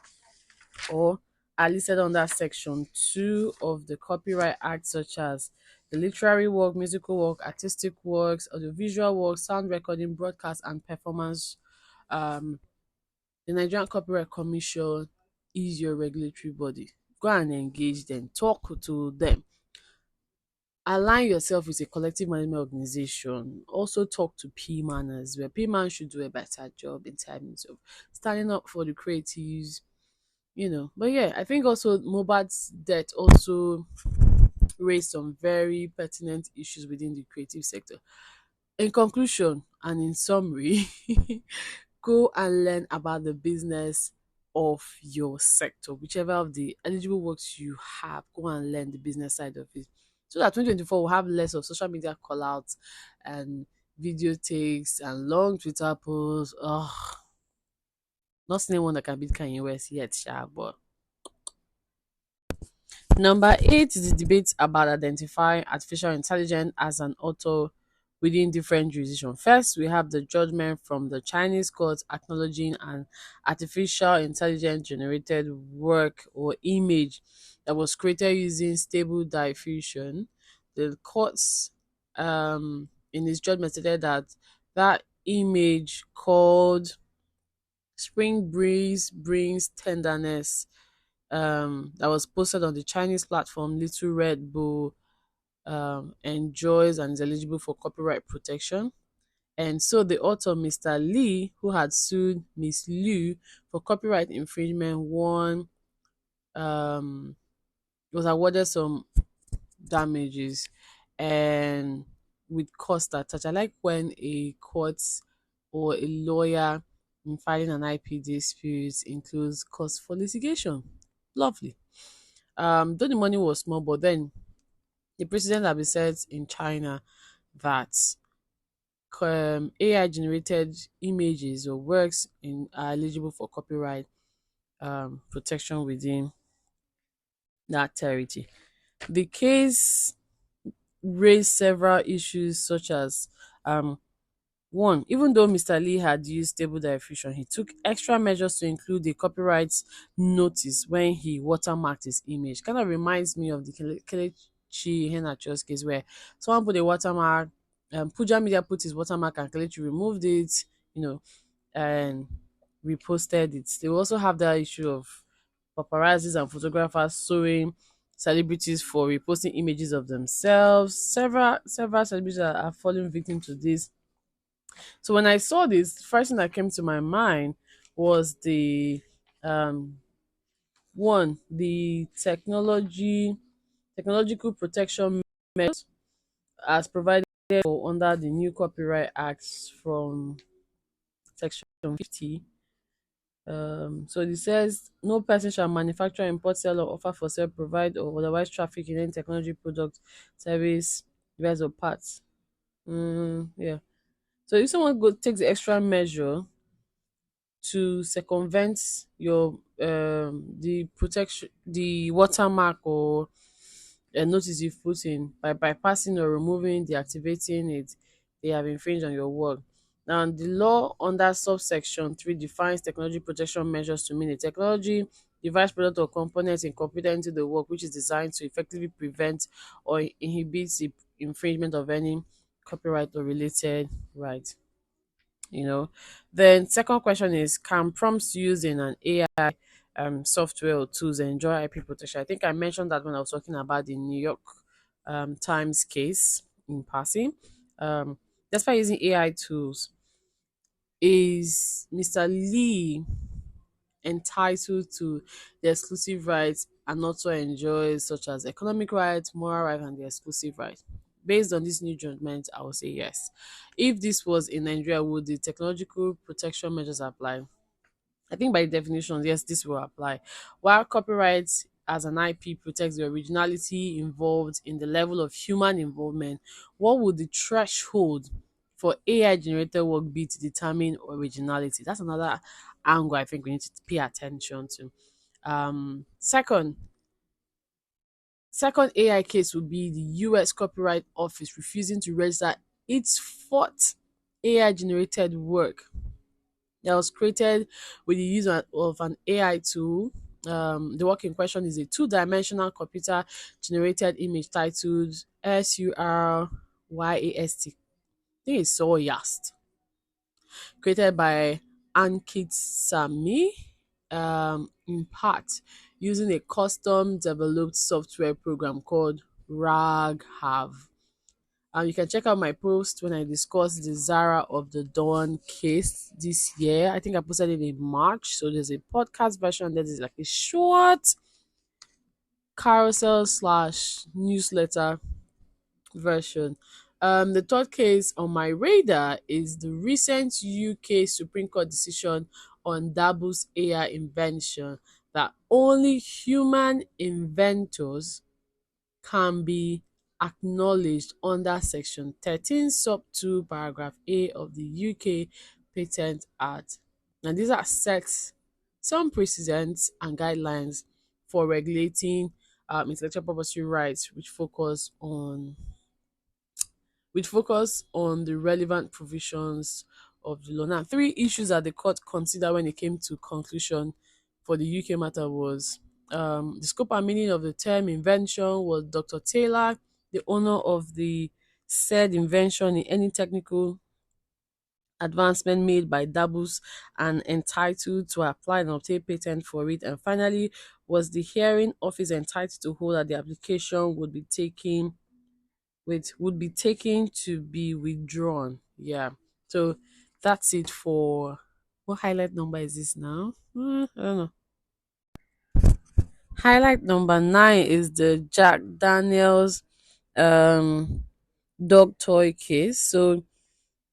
or are listed under Section 2 of the Copyright Act, such as the literary work, musical work, artistic works, audiovisual works, sound recording, broadcast, and performance. Um, the Nigerian Copyright Commission is your regulatory body. Go and engage them, talk to them, align yourself with a collective management organization. Also talk to P-Man as well. P-Man should do a better job in terms of standing up for the creatives, But yeah, I think also Mobat's death also raised some very pertinent issues within the creative sector. In conclusion and in summary, go and learn about the business of your sector, whichever of the eligible works you have. Go and learn the business side of it, so that 2024 will have less of social media call outs and video takes and long Twitter posts. Not seeing one that can beat Kanye West yet, but number 8 is the debate about identifying artificial intelligence as an author within different jurisdictions. First, we have the judgment from the Chinese court acknowledging an artificial intelligence generated work or image that was created using stable diffusion. The courts, in its judgment, stated that that image called Spring Breeze Brings Tenderness, that was posted on the Chinese platform Little Red Bull, enjoys and is eligible for copyright protection. And so the author, Mr. Lee, who had sued Miss Liu for copyright infringement, um, was awarded some damages and with cost attached. I like when a court or a lawyer in filing an IP dispute includes cost for litigation. Lovely. Though the money was small, but then the precedent had been set in China that AI generated images or works are eligible for copyright protection within that territory. The case raised several issues, such as one, even though Mr. Lee had used stable diffusion, he took extra measures to include a copyright notice when he watermarked his image. Kind of reminds me of the Kelechi Iheanacho's case where someone put a watermark, Puja Media put his watermark and Kelechi removed it, and reposted it. They also have that issue of paparazzis and photographers suing celebrities for reposting images of themselves. Several celebrities are falling victim to this. So when I saw this, the first thing that came to my mind was the um the technological protection measures as provided for under the new Copyright Acts from Section 50. So it says no person shall manufacture, import, sell, or offer for sale, provide, or otherwise traffic in any technology product, service, device, or parts. Yeah. So if someone takes the extra measure to circumvent your the protection, the watermark or a notice you've put in by bypassing or removing, deactivating it, they have infringed on your work. Now, the law under subsection 3 defines technology protection measures to mean a technology, device, product, or component incorporated into the work which is designed to effectively prevent or inhibit the infringement of any copyright or related right. you know then second question is, can prompts used in an AI software or tools enjoy IP protection? I think I mentioned that when I was talking about the New York Times case in passing. Despite using AI tools, is Mr. Lee entitled to the exclusive rights and also enjoys such as economic rights, moral rights, and the exclusive rights? Based on this new judgment, I will say yes. If this was in Nigeria, would the technological protection measures apply? I think by definition, yes, this will apply. While copyright as an IP protects the originality involved in the level of human involvement, what would the threshold for AI generated work be to determine originality? That's another angle I think we need to pay attention to. Second AI case would be the US Copyright Office refusing to register its fourth AI generated work that was created with the use of an AI tool. The work in question is a two-dimensional computer generated image titled Suryast. I think it's Soyast, created by Ankit Sami, in part using a custom developed software program called Raghav. You can check out my post when I discussed the Zara of the Dawn case this year. I think I posted it in March. So there's a podcast version. There's like a short carousel slash newsletter version. The third case on my radar is the recent UK Supreme Court decision on Dabu's AI invention that only human inventors can be acknowledged under Section 13, Sub 2, Paragraph A of the UK Patent Act. And these are set some precedents and guidelines for regulating intellectual property rights, which focus on the relevant provisions of the law. Now, three issues that the court considered when it came to conclusion for the UK matter was the scope and meaning of the term invention. Was Dr. Taylor the owner of the said invention in any technical advancement made by Dabus and entitled to apply and obtain patent for it? And finally, was the hearing office entitled to hold that the application would be taken to be withdrawn? Yeah. So that's it for what highlight number is this now? I don't know. Highlight number 9 is the Jack Daniels um dog toy case. So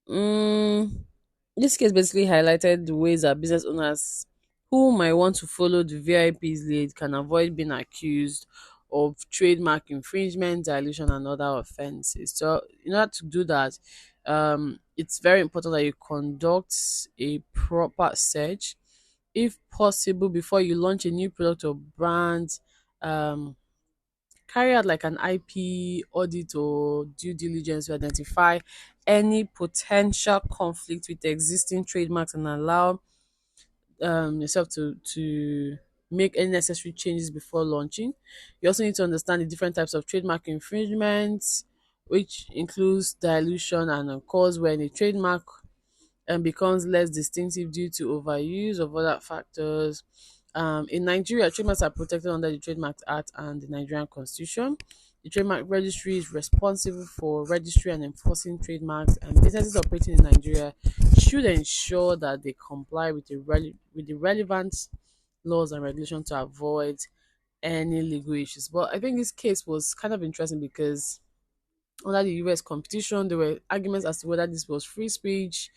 this case basically highlighted the ways that business owners who might want to follow the VIP's lead can avoid being accused of trademark infringement, dilution, and other offenses. So, in order to do that, it's very important that you conduct a proper search, if possible, before you launch a new product or brand. Carry out like an IP audit or due diligence to identify any potential conflict with existing trademarks and allow yourself to make any necessary changes before launching. You also need to understand the different types of trademark infringements, which includes dilution and of course when a trademark becomes less distinctive due to overuse of other factors. In Nigeria, trademarks are protected under the Trademark Act and the Nigerian Constitution. The Trademark Registry is responsible for registering and enforcing trademarks, and businesses operating in Nigeria should ensure that they comply with the relevant laws and regulations to avoid any legal issues. But I think this case was kind of interesting because under the US competition, there were arguments as to whether this was free speech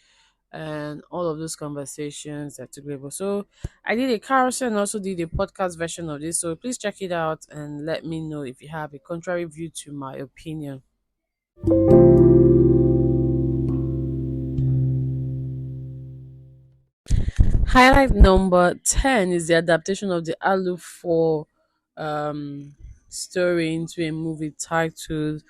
and all of those conversations that took place. So I did a carousel and also did a podcast version of this. So please check it out and let me know if you have a contrary view to my opinion. Highlight number 10 is the adaptation of the Alu 4 story into a movie titled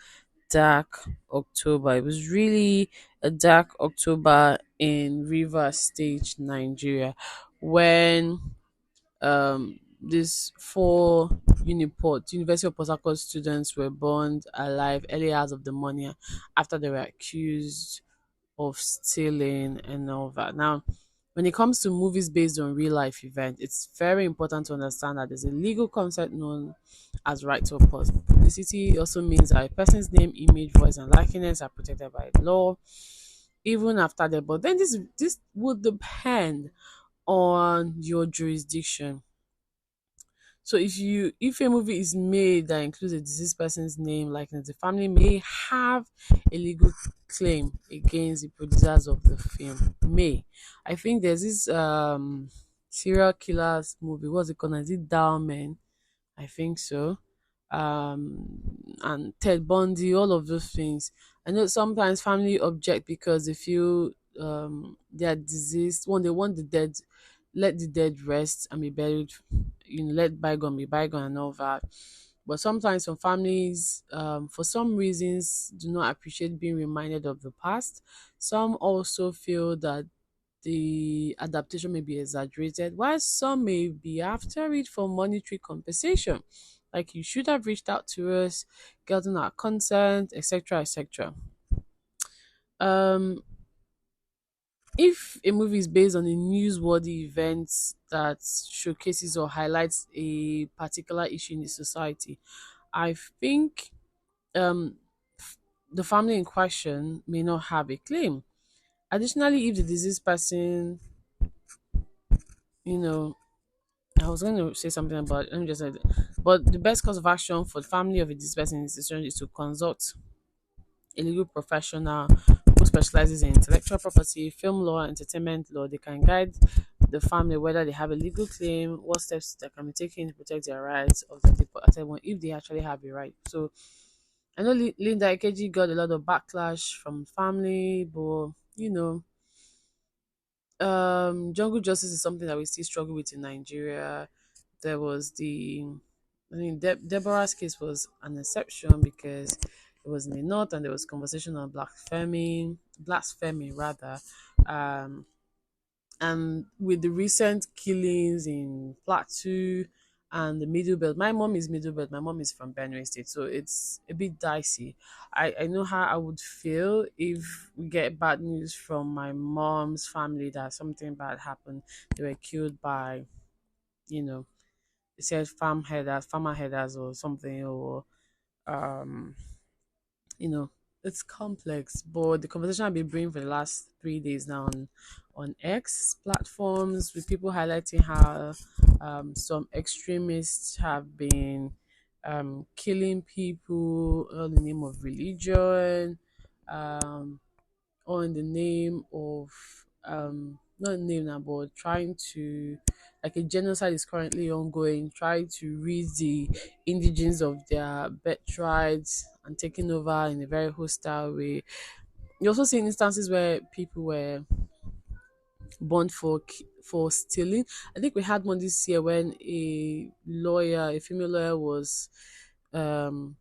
Dark October. It was really a dark October in Rivers State, Nigeria, when these four Uniport University of Port Harcourt students were burned alive early hours of the morning after they were accused of stealing and all that. Now, when it comes to movies based on real life events, it's very important to understand that there's a legal concept known as right to publicity. It also means that a person's name, image, voice, and likeness are protected by law even after that. But then this would depend on your jurisdiction. So if a movie is made that includes a deceased person's name, likeness, the family may have a legal claim against the producers of the film. May. I think there's this serial killers movie. What's it called? Is it Down? I think so. And Ted Bundy, all of those things. I know sometimes family object because they feel they are diseased. One, they want the dead, let the dead rest and be buried. Let bygone be bygone and all that. But sometimes some families, for some reasons, do not appreciate being reminded of the past. Some also feel that the adaptation may be exaggerated, while some may be after it for monetary compensation. Like you should have reached out to us, gotten our consent, etc., etc. Um, if a movie is based on a newsworthy event that showcases or highlights a particular issue in the society, I think um, the family in question may not have a claim. Additionally, if the deceased person, you know, I was going to say something about, let me just say that. But the best course of action for the family of a deceased person in this situation is to consult a legal professional who specializes in intellectual property, film law, entertainment law. They can guide the family whether they have a legal claim, what steps that can be taken to protect their rights of the departed one if they actually have a right. So I know Linda Ikeji got a lot of backlash from family, but jungle justice is something that we still struggle with in Nigeria. There was Deborah's case was an exception because it was in the north and there was conversation on blasphemy rather. Um, and with the recent killings in Plateau and the Middle Belt, my mom is Middle Belt, my mom is from Benue State, so it's a bit dicey. I know how I would feel if we get bad news from my mom's family that something bad happened. They were killed by, you know, it said farmer headers or something, or um, you know, it's complex. But the conversation I've been bringing for the last 3 days now on X platforms with people highlighting how some extremists have been killing people in the name of religion, um, or in the name of not in the name now, but trying to, like, a genocide is currently ongoing, trying to rid the indigenes of their birthrights and taking over in a very hostile way. You also see instances where people were burned for stealing. I think we had one this year when a female lawyer, was um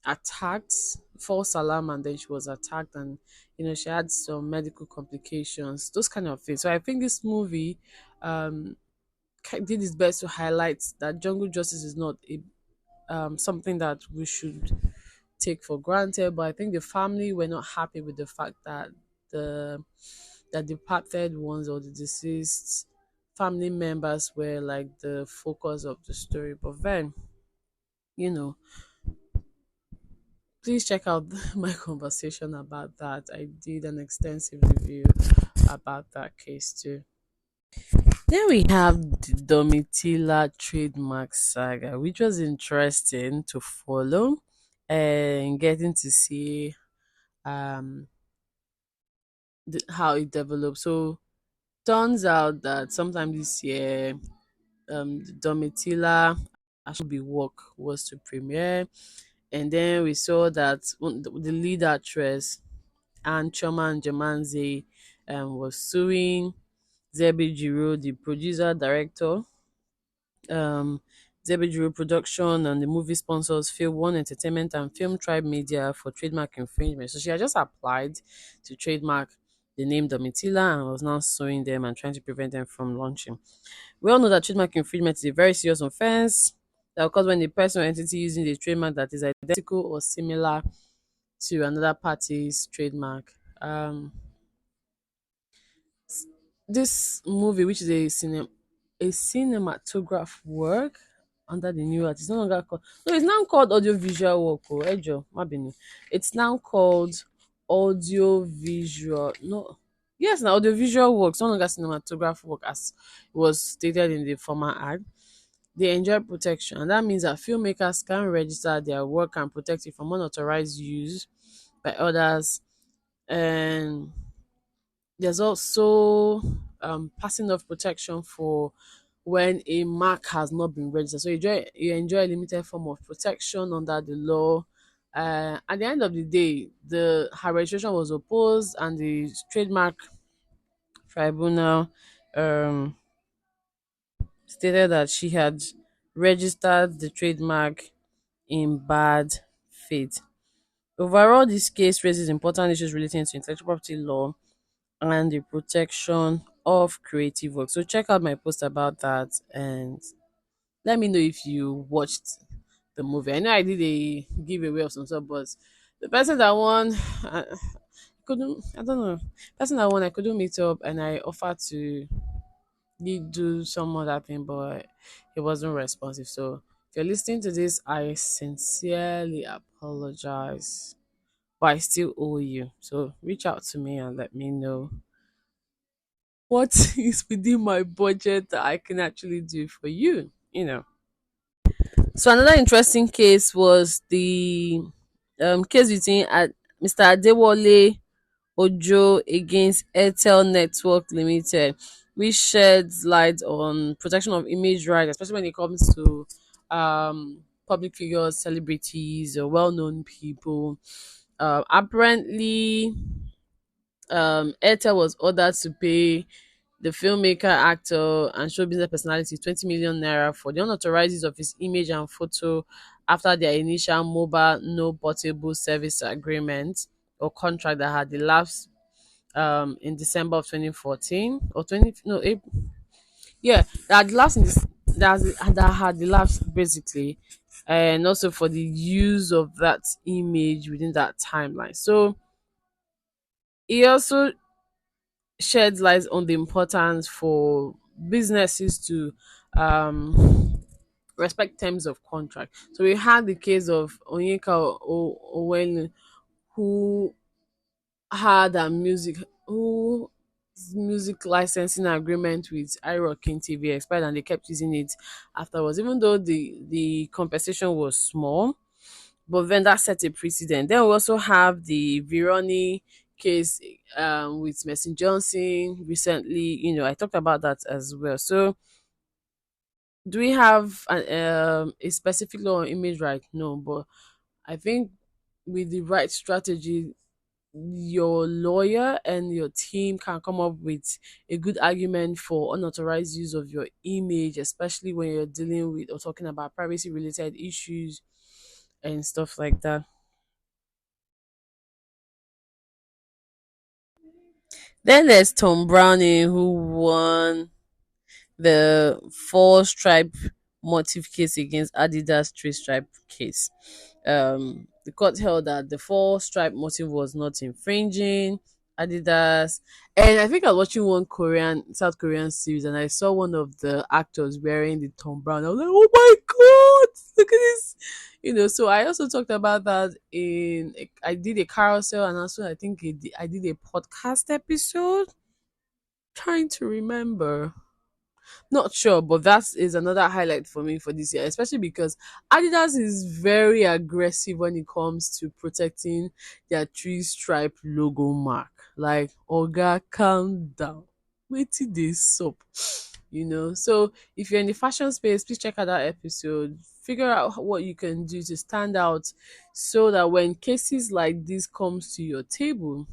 attacked, false alarm, and then she was attacked, and she had some medical complications, those kind of things. So I think this movie um did its best to highlight that jungle justice is not a something that we should take for granted. But I think the family were not happy with the fact that the departed ones or the deceased family members were like the focus of the story. But then, you know please check out my conversation about that. I did an extensive review about that case too. Then we have the Domitila trademark saga, which was interesting to follow and getting to see um how it developed. So turns out that sometime this year, the Domitila Ashby work was to premiere, and then we saw that the lead actress and Choma and Jamanze was suing Zebe Jiro, the producer director. Um, Zebe Jiro Production and the movie sponsors Film One Entertainment and Film Tribe Media for trademark infringement. So she had just applied to trademark the name Domitila and was now suing them and trying to prevent them from launching. We all know that trademark infringement is a very serious offense that occurs when the person or entity using the trademark that is identical or similar to another party's trademark. This movie, which is a cinematograph work under the new art, it's no longer called. No, it's now called audiovisual work. Oh, Ejo, Mabini. It's now called audiovisual. No, yes, now audiovisual work. It's no longer cinematograph work as was stated in the former ad. They enjoy protection, and that means that filmmakers can register their work and protect it from unauthorized use by others. And there's also passing of protection for when a mark has not been registered. So you enjoy a limited form of protection under the law. At the end of the day, her registration was opposed, and the trademark tribunal um, stated that she had registered the trademark in bad faith. Overall, this case raises important issues relating to intellectual property law and the protection of creative work. So check out my post about that and let me know if you watched the movie. I know I did a giveaway of some sort, but the person that won, couldn't. I don't know. Person that won, I couldn't meet up, and I offered to do some other thing, but he wasn't responsive. So if you're listening to this, I sincerely apologize, but I still owe you. So reach out to me and let me know what is within my budget that I can actually do for you, you know. So another interesting case was the case between Mr. Adewale Ojo against Airtel Network Limited, which sheds light on protection of image rights, especially when it comes to public figures, celebrities, or well-known people. Apparently, Airtel was ordered to pay the filmmaker, actor, and show business personality 20 million naira for the unauthorized use of his image and photo after their initial mobile no portable service agreement or contract that had elapsed in December of 2014 or 20 no April, yeah, that had elapsed in this that had elapsed basically, and also for the use of that image within that timeline. So he also shed light on the importance for businesses to respect terms of contract. So we had the case of Onyeka Owen, who had a music licensing agreement with iRockin TV expired, and they kept using it afterwards, even though the compensation was small. But then that set a precedent. Then we also have the Vironi case with Mercy Johnson recently. You know, I talked about that as well. So, do we have a specific law on image right? No, but I think with the right strategy, your lawyer and your team can come up with a good argument for unauthorized use of your image, especially when you're dealing with or talking about privacy related issues and stuff like that. Then there's Tom Browning, who won the four stripe motive case against Adidas three stripe case. The court held that the four stripe motive was not infringing Adidas. And I think I was watching one South Korean series, and I saw one of the actors wearing the Tom Brown. I was like, oh my god, look at this. You know, so I also talked about that I did a carousel, and also I think I did a podcast episode. Trying to remember, not sure, but that is another highlight for me for this year, especially because Adidas is very aggressive when it comes to protecting their three stripe logo mark. Like, Oga, calm down. Wait till this sup. You know, so if you're in the fashion space, please check out that episode. Figure out what you can do to stand out so that when cases like this comes to your table,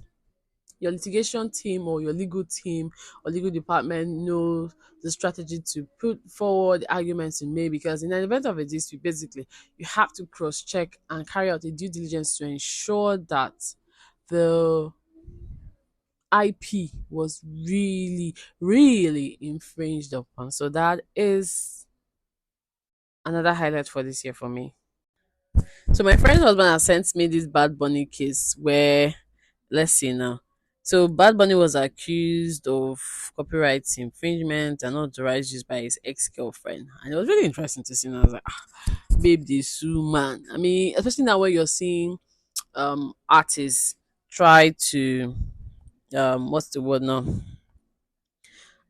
your litigation team or your legal team or legal department knows the strategy to put forward the arguments in May, because in an event of a dispute, basically you have to cross check and carry out a due diligence to ensure that the IP was really, really infringed upon. So that is another highlight for this year for me. So my friend's husband has sent me this Bad Bunny case where, let's see now. So Bad Bunny was accused of copyright infringement and unauthorized use by his ex-girlfriend. And it was really interesting to see. And I was like, babe, this sue man. I mean, especially now where you're seeing artists try to what's the word now?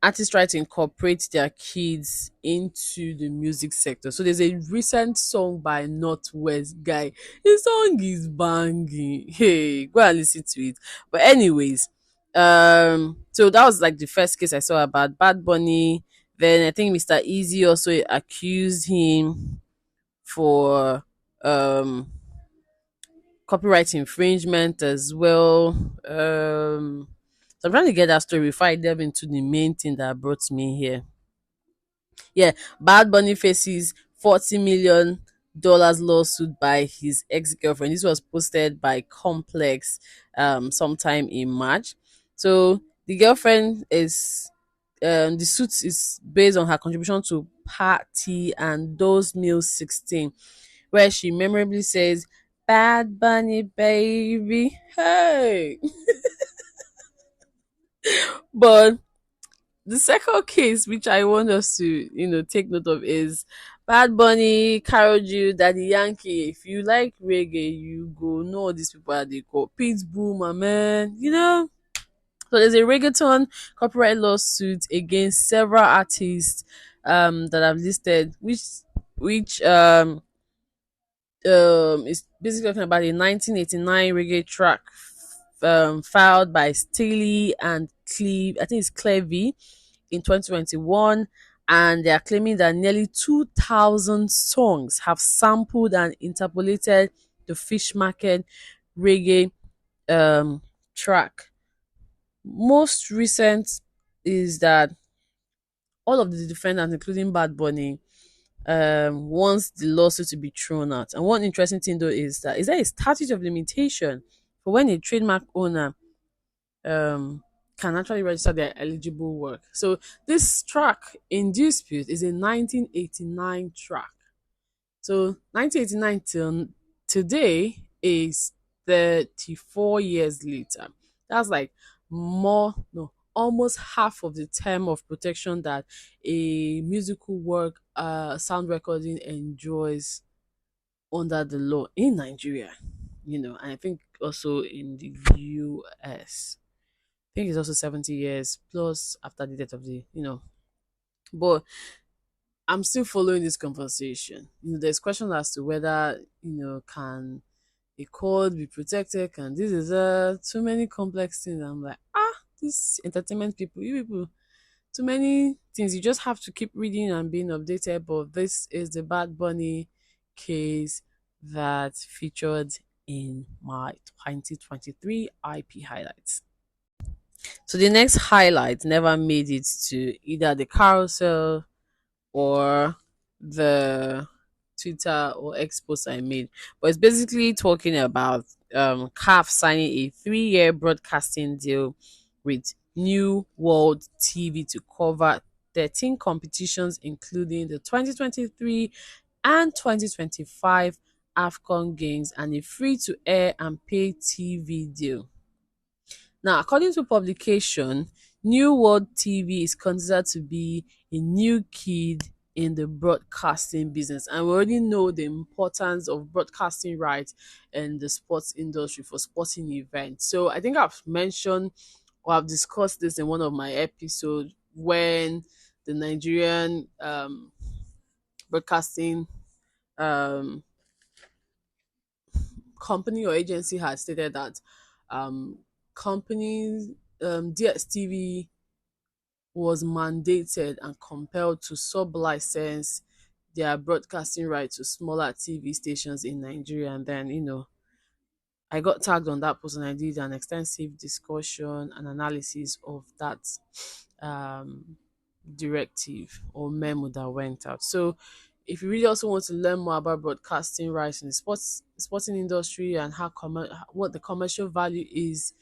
Artists try to incorporate their kids into the music sector. So there's a recent song by Northwest guy. The song is banging. Hey, go and listen to it. But anyways, so that was like the first case I saw about Bad Bunny. Then I think Mr. Easy also accused him for copyright infringement as well. So I'm trying to get that story before I delve into the main thing that brought me here. Yeah, Bad Bunny faces $40 million lawsuit by his ex-girlfriend. This was posted by Complex sometime in March. So the girlfriend is the suit is based on her contribution to Party and Those Mills 16, where she memorably says, Bad Bunny baby, hey. But the second case, which I want us to, take note of is Bad Bunny, Karol G, Daddy Yankee. If you like reggae, you go know all these people are they call Pitbull, my man. So there's a reggaeton copyright lawsuit against several artists that I've listed, which is basically talking about a 1989 reggae track filed by Staley and Cleve. I think it's Clevy in 2021, and they are claiming that nearly 2,000 songs have sampled and interpolated the Fish Market reggae um, track. Most recent is that all of the defendants, including Bad Bunny, wants the lawsuit to be thrown out. And one interesting thing though is there a statute of limitation for when a trademark owner can actually register their eligible work. So this track in dispute is a 1989 track. So 1989 till today is 34 years later. That's like more, no, almost half of the term of protection that a musical work, sound recording enjoys under the law in Nigeria. And I think also in the US. I think it's also 70 years plus after the death of but I'm still following this conversation. There's question as to whether, can a code be protected? Can this is too many complex things. I'm like, these entertainment people, you people, too many things. You just have to keep reading and being updated. But this is the Bad Bunny case that featured in my 2023 IP highlights. So the next highlight never made it to either the carousel or the Twitter or X post I made. But it's basically talking about CAF signing a 3-year broadcasting deal with New World TV to cover 13 competitions, including the 2023 and 2025 AFCON Games, and a free to air and pay TV deal. Now, according to publication, New World TV is considered to be a new kid in the broadcasting business. And we already know the importance of broadcasting rights in the sports industry for sporting events. So I think I've mentioned or I've discussed this in one of my episodes when the Nigerian broadcasting um, company or agency had stated that um, companies, DSTV was mandated and compelled to sub-license their broadcasting rights to smaller TV stations in Nigeria. And then, I got tagged on that post and I did an extensive discussion and analysis of that um, directive or memo that went out. So if you really also want to learn more about broadcasting rights in the sporting industry and what the commercial value is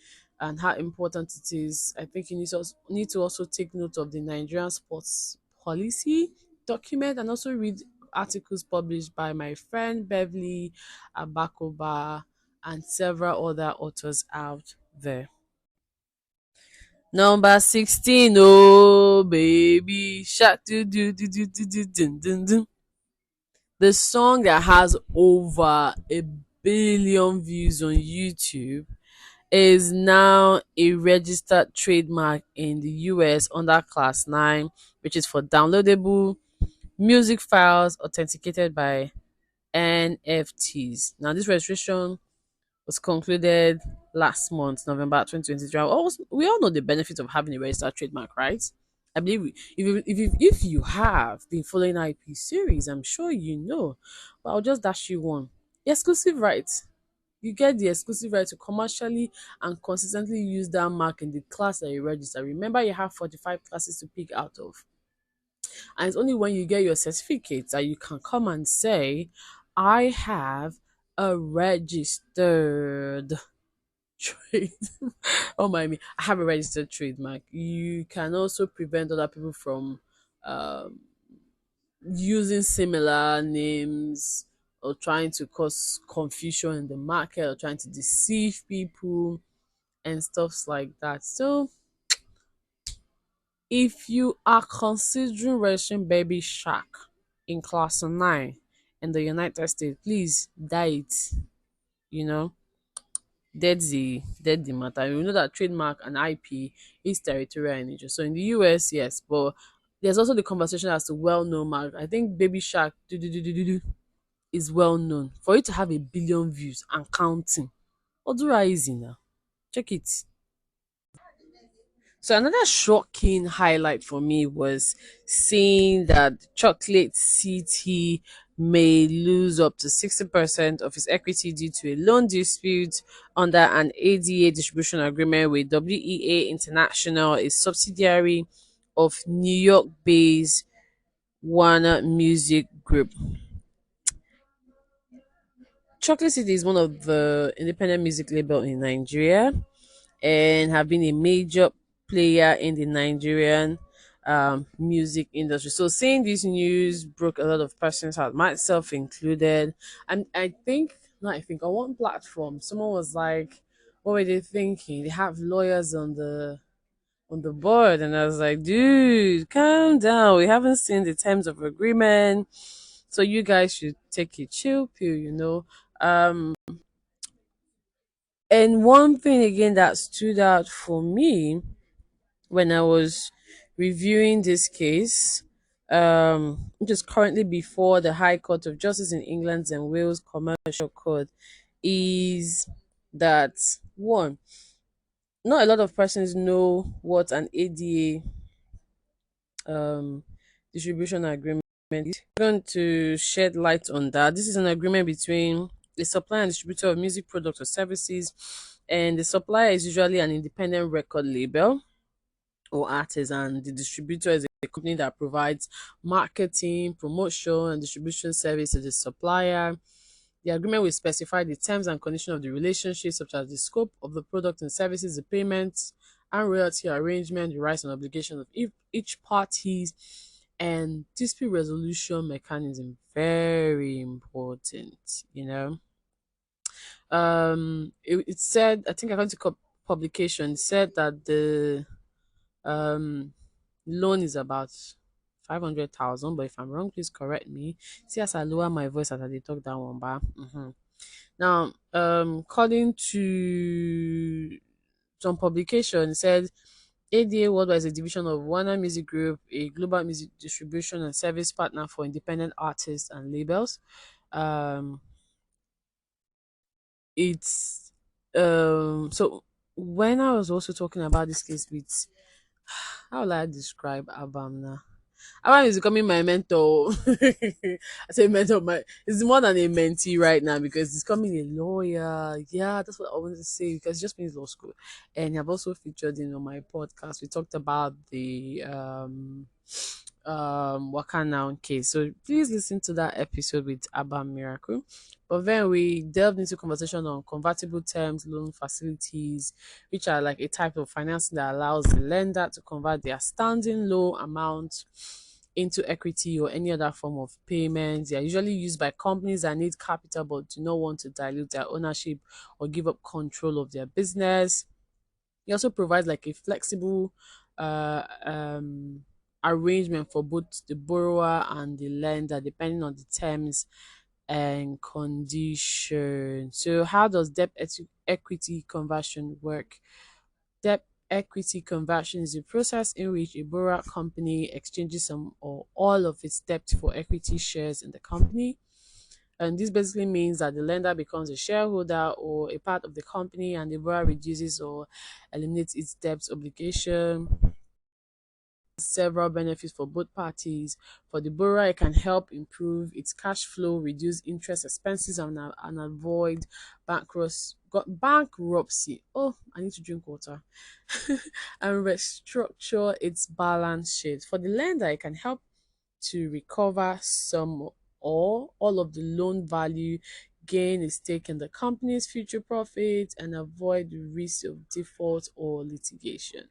and how important it is. I think you need to also take note of the Nigerian sports policy document and also read articles published by my friend Beverly Abakoba and several other authors out there. Number 16, oh baby shark do do do do do do dun, dun, dun. The song that has over a billion views on YouTube is now a registered trademark in the US under Class 9, which is for downloadable music files authenticated by NFTs. Now, this registration was concluded last month, November 2023. We all know the benefit of having a registered trademark, right? I believe if you have been following IP series, I'm sure you know. But I'll just dash you one. Exclusive rights. You get the exclusive right to commercially and consistently use that mark in the class that you register. Remember, you have 45 classes to pick out of. And it's only when you get your certificate that you can come and say, I have a registered trade. Oh my me, I have a registered trademark. You can also prevent other people from um, using similar names or trying to cause confusion in the market or trying to deceive people and stuffs like that. So if you are considering registering baby shark in class 9 in the United States, please die it. You know, dead the matter. You know that trademark and IP is territorial in nature. So in the US, yes, but there's also the conversation as to well-known mark. I think Baby Shark is well known for it to have a billion views and counting. Odura easy now. Check it. So another shocking highlight for me was seeing that Chocolate City may lose up to 60% of its equity due to a loan dispute under an ADA distribution agreement with WEA International, a subsidiary of New York-based Warner Music Group. Chocolate City is one of the independent music label in Nigeria and have been a major player in the Nigerian music industry. So seeing this news broke a lot of persons' heart, myself included. And I think, not I think, on one platform, someone was like, "What were they thinking? They have lawyers on the board," and I was like, "Dude, calm down. We haven't seen the terms of agreement, so you guys should take a chill pill, you know." Um, and one thing again that stood out for me when I was reviewing this case, which is currently before the High Court of Justice in England and Wales Commercial Court, is that one, not a lot of persons know what an ADA distribution agreement is. I'm going to shed light on that. This is an agreement between the supplier and distributor of music products or services, and the supplier is usually an independent record label or artisan. The distributor is a company that provides marketing, promotion, and distribution service to the supplier. The agreement will specify the terms and conditions of the relationship, such as the scope of the product and services, the payments and royalty arrangement, the rights and obligations of each parties, and dispute resolution mechanism. Very important, you know. It said, I think according to publication, it said that the um loan is about 500,000, but if I'm wrong, please correct me. See, as I lower my voice as I dey talk that one, ba. Now, according to some publication, it said ADA Worldwide is a division of Warner Music Group, a global music distribution and service partner for independent artists and labels. Um, it's so when I was also talking about this case with, how will I describe Abam? Abraham is becoming my mentor. I say mentor, my it's more than a mentee right now because he's becoming a lawyer. Yeah, that's what I wanted to say because he just finished law school, and I've also featured in on my podcast. We talked about the Wakana case. So please listen to that episode with Abba Miracle. But then we delved into conversation on convertible terms, loan facilities, which are like a type of financing that allows the lender to convert their standing loan amount into equity or any other form of payment. They are usually used by companies that need capital but do not want to dilute their ownership or give up control of their business. It also provides like a flexible uh, um, arrangement for both the borrower and the lender, depending on the terms and conditions. So, how does equity conversion work? Debt equity conversion is a process in which a borrower company exchanges some or all of its debt for equity shares in the company. And this basically means that the lender becomes a shareholder or a part of the company, and the borrower reduces or eliminates its debt obligation. Several benefits for both parties. For the borrower, it can help improve its cash flow, reduce interest expenses, and avoid bankruptcy. Oh, I need to drink water. And restructure its balance sheet. For the lender, it can help to recover some or all of the loan value, gain a stake in the company's future profits, and avoid the risk of default or litigation.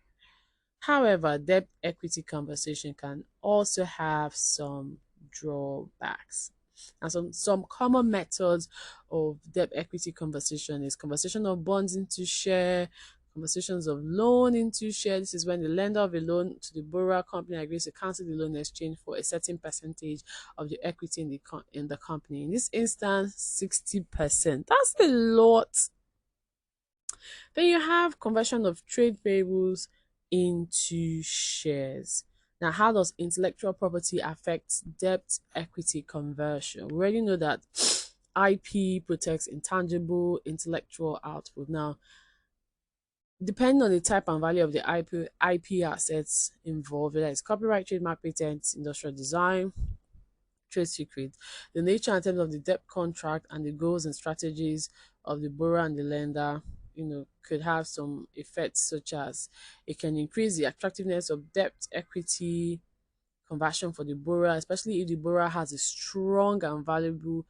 However, debt equity conversation can also have some drawbacks. And some common methods of debt equity conversation is conversation of bonds into share, conversations of loan into share. This is when the lender of a loan to the borrower company agrees to cancel the loan in exchange for a certain percentage of the equity in the company. In this instance, 60%. That's a lot. Then you have conversion of trade payables into shares. Now, how does intellectual property affect debt equity conversion? We already know that IP protects intangible intellectual output. Now, depending on the type and value of the IP assets involved, whether it's copyright, trademark, patents, industrial design, trade secret, the nature and terms of the debt contract, and the goals and strategies of the borrower and the lender, could have some effects, such as it can increase the attractiveness of debt equity conversion for the borrower, especially if the borrower has a strong and valuable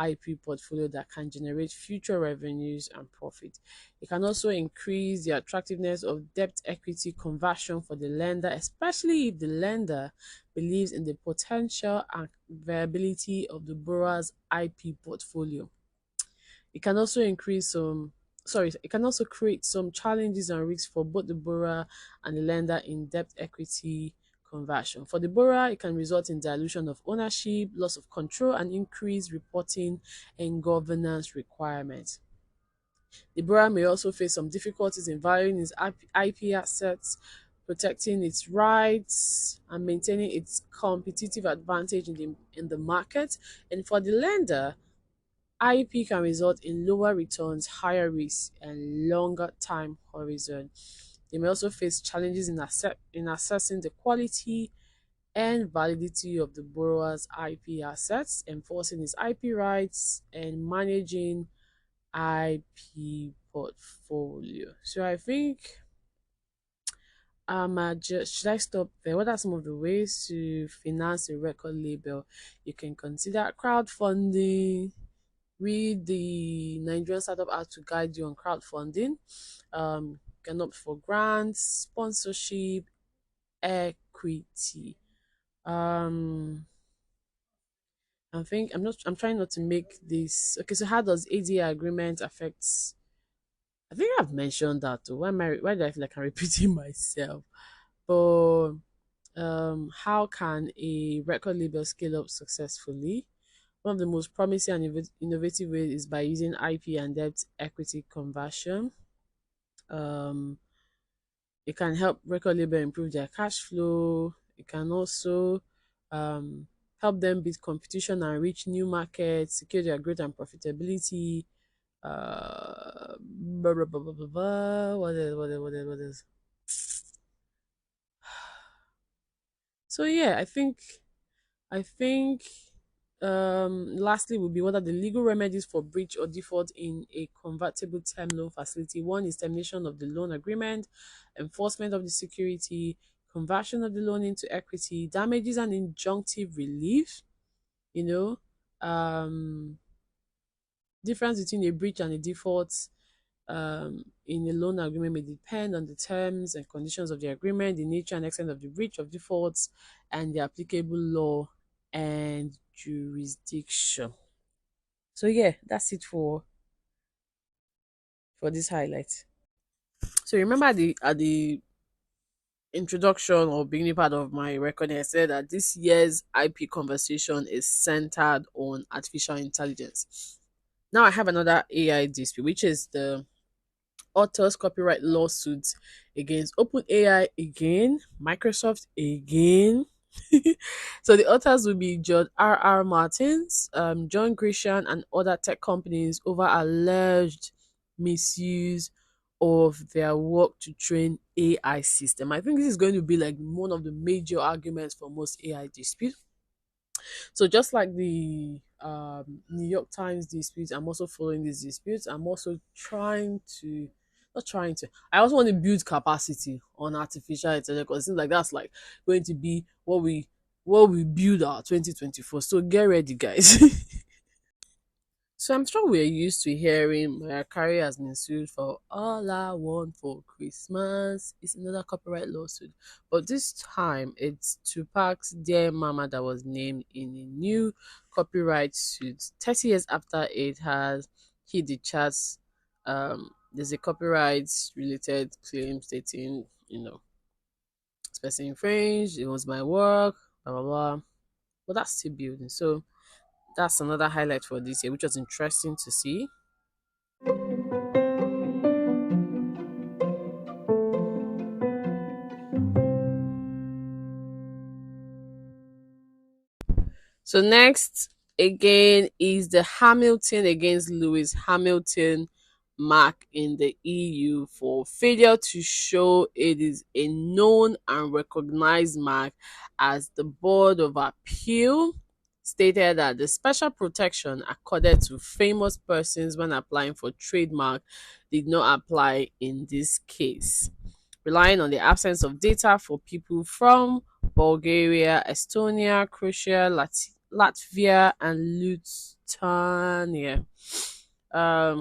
IP portfolio that can generate future revenues and profit. It can also increase the attractiveness of debt equity conversion for the lender, especially if the lender believes in the potential and viability of the borrower's IP portfolio. It can also it can also create some challenges and risks for both the borrower and the lender in debt equity conversion. For the borrower, it can result in dilution of ownership, loss of control, and increased reporting and governance requirements. The borrower may also face some difficulties in valuing his IP assets, protecting its rights, and maintaining its competitive advantage in the market. And for the lender, IP can result in lower returns, higher risk, and longer time horizon. They may also face challenges in assessing the quality and validity of the borrower's IP assets, enforcing his IP rights, and managing IP portfolio. So I think just should I stop there? What are some of the ways to finance a record label? You can consider crowdfunding. Read the Nigerian Startup How to Guide You on crowdfunding. You can opt for grants, sponsorship, equity. Um, I'm trying not to make this. Okay, so how does ADA agreement affect? I think I've mentioned that too. Why do I feel like I'm repeating myself? But how can a record label scale up successfully? One of the most promising and innovative ways is by using IP and debt equity conversion. Um, it can help record label improve their cash flow. It can also help them beat competition and reach new markets, secure their growth and profitability. Blah, blah, blah, blah, blah, blah. What is? So yeah, I think lastly would be, what are the legal remedies for breach or default in a convertible term loan facility? One is termination of the loan agreement, enforcement of the security, conversion of the loan into equity, damages and injunctive relief, you know, um, difference between a breach and a default in a loan agreement may depend on the terms and conditions of the agreement, the nature and extent of the breach of defaults, and the applicable law and jurisdiction. So yeah, that's it for this highlight. So remember at the introduction or beginning part of my recording, I said that this year's IP conversation is centered on artificial intelligence. Now I have another AI dispute, which is the authors copyright lawsuits against OpenAI again, Microsoft again. So the authors will be George R. Martins, John Grisham, and other tech companies over alleged misuse of their work to train AI system. I think this is going to be like one of the major arguments for most AI disputes. So just like the New York Times dispute, I'm also following these disputes. I'm also trying to, not trying to. I also want to build capacity on artificial intelligence because it seems like that's like going to be what we build our 2024. So get ready, guys. So I'm sure we're used to hearing Mariah Carey has been sued for All I Want for Christmas. It's another copyright lawsuit. But this time it's Tupac's Dear Mama that was named in a new copyright suit. 30 years after it has hit the charts, there's a copyright related claim stating, this person infringed, it was my work, blah blah blah. But that's still building. So that's another highlight for this year, which was interesting to see. So next again is the Hamilton against Lewis Hamilton mark in the EU for failure to show it is a known and recognized mark, as the Board of Appeal stated that the special protection accorded to famous persons when applying for trademark did not apply in this case, relying on the absence of data for people from Bulgaria, Estonia, Croatia, Latvia, and Lithuania. I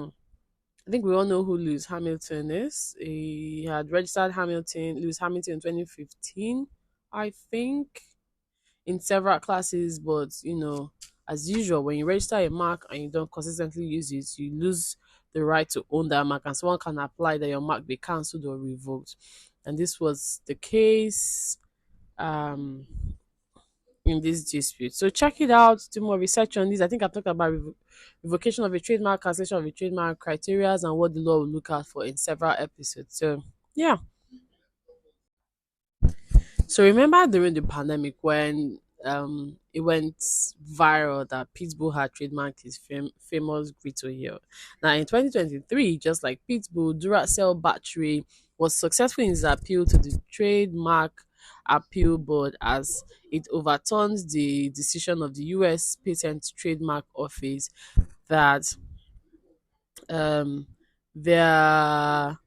think we all know who Lewis Hamilton is. He had registered Lewis Hamilton in 2015, I think, in several classes. But as usual, when you register a mark and you don't consistently use it, you lose the right to own that mark, and someone can apply that your mark be cancelled or revoked. And this was the case um in this dispute. So check it out, do more research on this. I think I've talked about revocation of a trademark, cancellation of a trademark, criteria, and what the law will look out for in several episodes. So yeah. So remember during the pandemic when it went viral that Pitbull had trademarked his famous Grito Hill. Now in 2023, just like Pitbull, Duracell battery was successful in his appeal to the trademark appeal board, as it overturns the decision of the US Patent Trademark Office that um their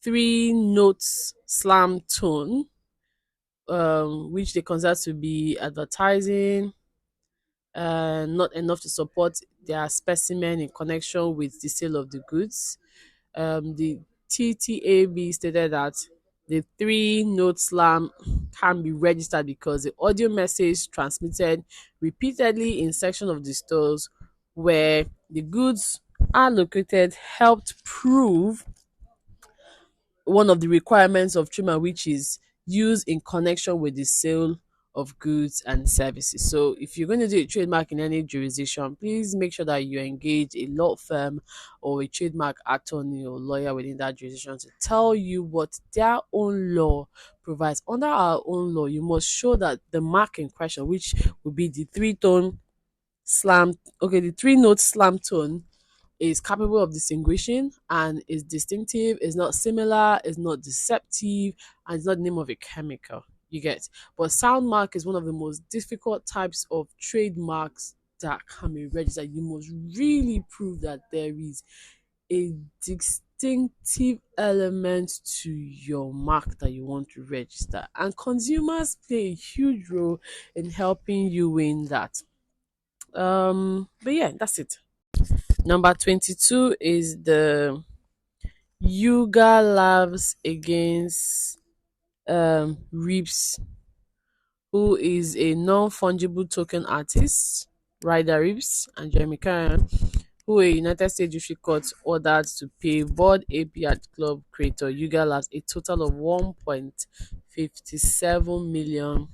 three notes slam tone, which they consider to be advertising, not enough to support their specimen in connection with the sale of the goods. The TTAB stated that the three note slam can be registered because the audio message transmitted repeatedly in section of the stores where the goods are located helped prove one of the requirements of trademark, which is used in connection with the sale of goods and services. So if you're going to do a trademark in any jurisdiction, please make sure that you engage a law firm or a trademark attorney or lawyer within that jurisdiction to tell you what their own law provides. Under our own law, you must show that the mark in question, which would be the the three note slam tone, is capable of distinguishing and is distinctive, is not similar, is not deceptive, and it's not the name of a chemical. You get. But sound mark is one of the most difficult types of trademarks that can be registered. You must really prove that there is a distinctive element to your mark that you want to register. And consumers play a huge role in helping you win that. But yeah, that's it. Number 22 is the Yuga Labs against Reeves, who is a non-fungible token artist, Ryder Reeves and Jeremy Karen, who a United States District Court ordered to pay Board AP Art Club creator Yuga Labs a total of 1.57 million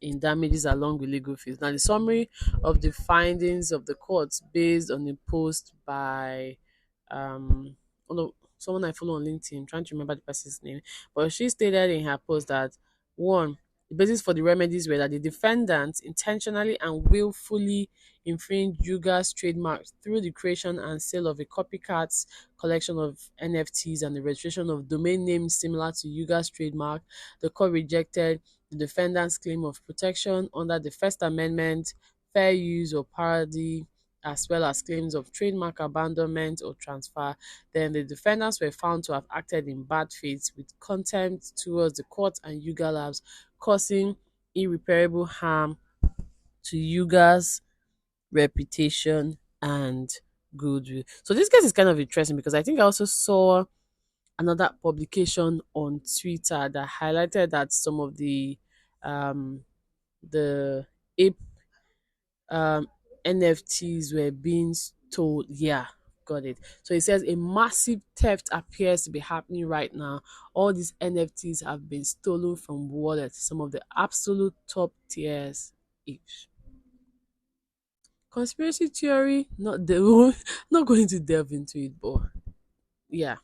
in damages along with legal fees. Now, the summary of the findings of the court based on a post by someone I follow on LinkedIn, trying to remember the person's name, but she stated in her post that one, the basis for the remedies were that the defendant intentionally and willfully infringed Yuga's trademark through the creation and sale of a copycat collection of NFTs and the registration of domain names similar to Yuga's trademark. The court rejected the defendant's claim of protection under the First Amendment, fair use or parody, as well as claims of trademark abandonment or transfer. Then the defendants were found to have acted in bad faith with contempt towards the court and Yuga Labs, causing irreparable harm to Yuga's reputation and goodwill. So this case is kind of interesting because I think I also saw another publication on Twitter that highlighted that some of um the ape um NFTs were being stole. Yeah, got it. So it says a massive theft appears to be happening right now. All these NFTs have been stolen from wallets, some of the absolute top tiers apes. Conspiracy theory, not the not going to delve into it, but yeah.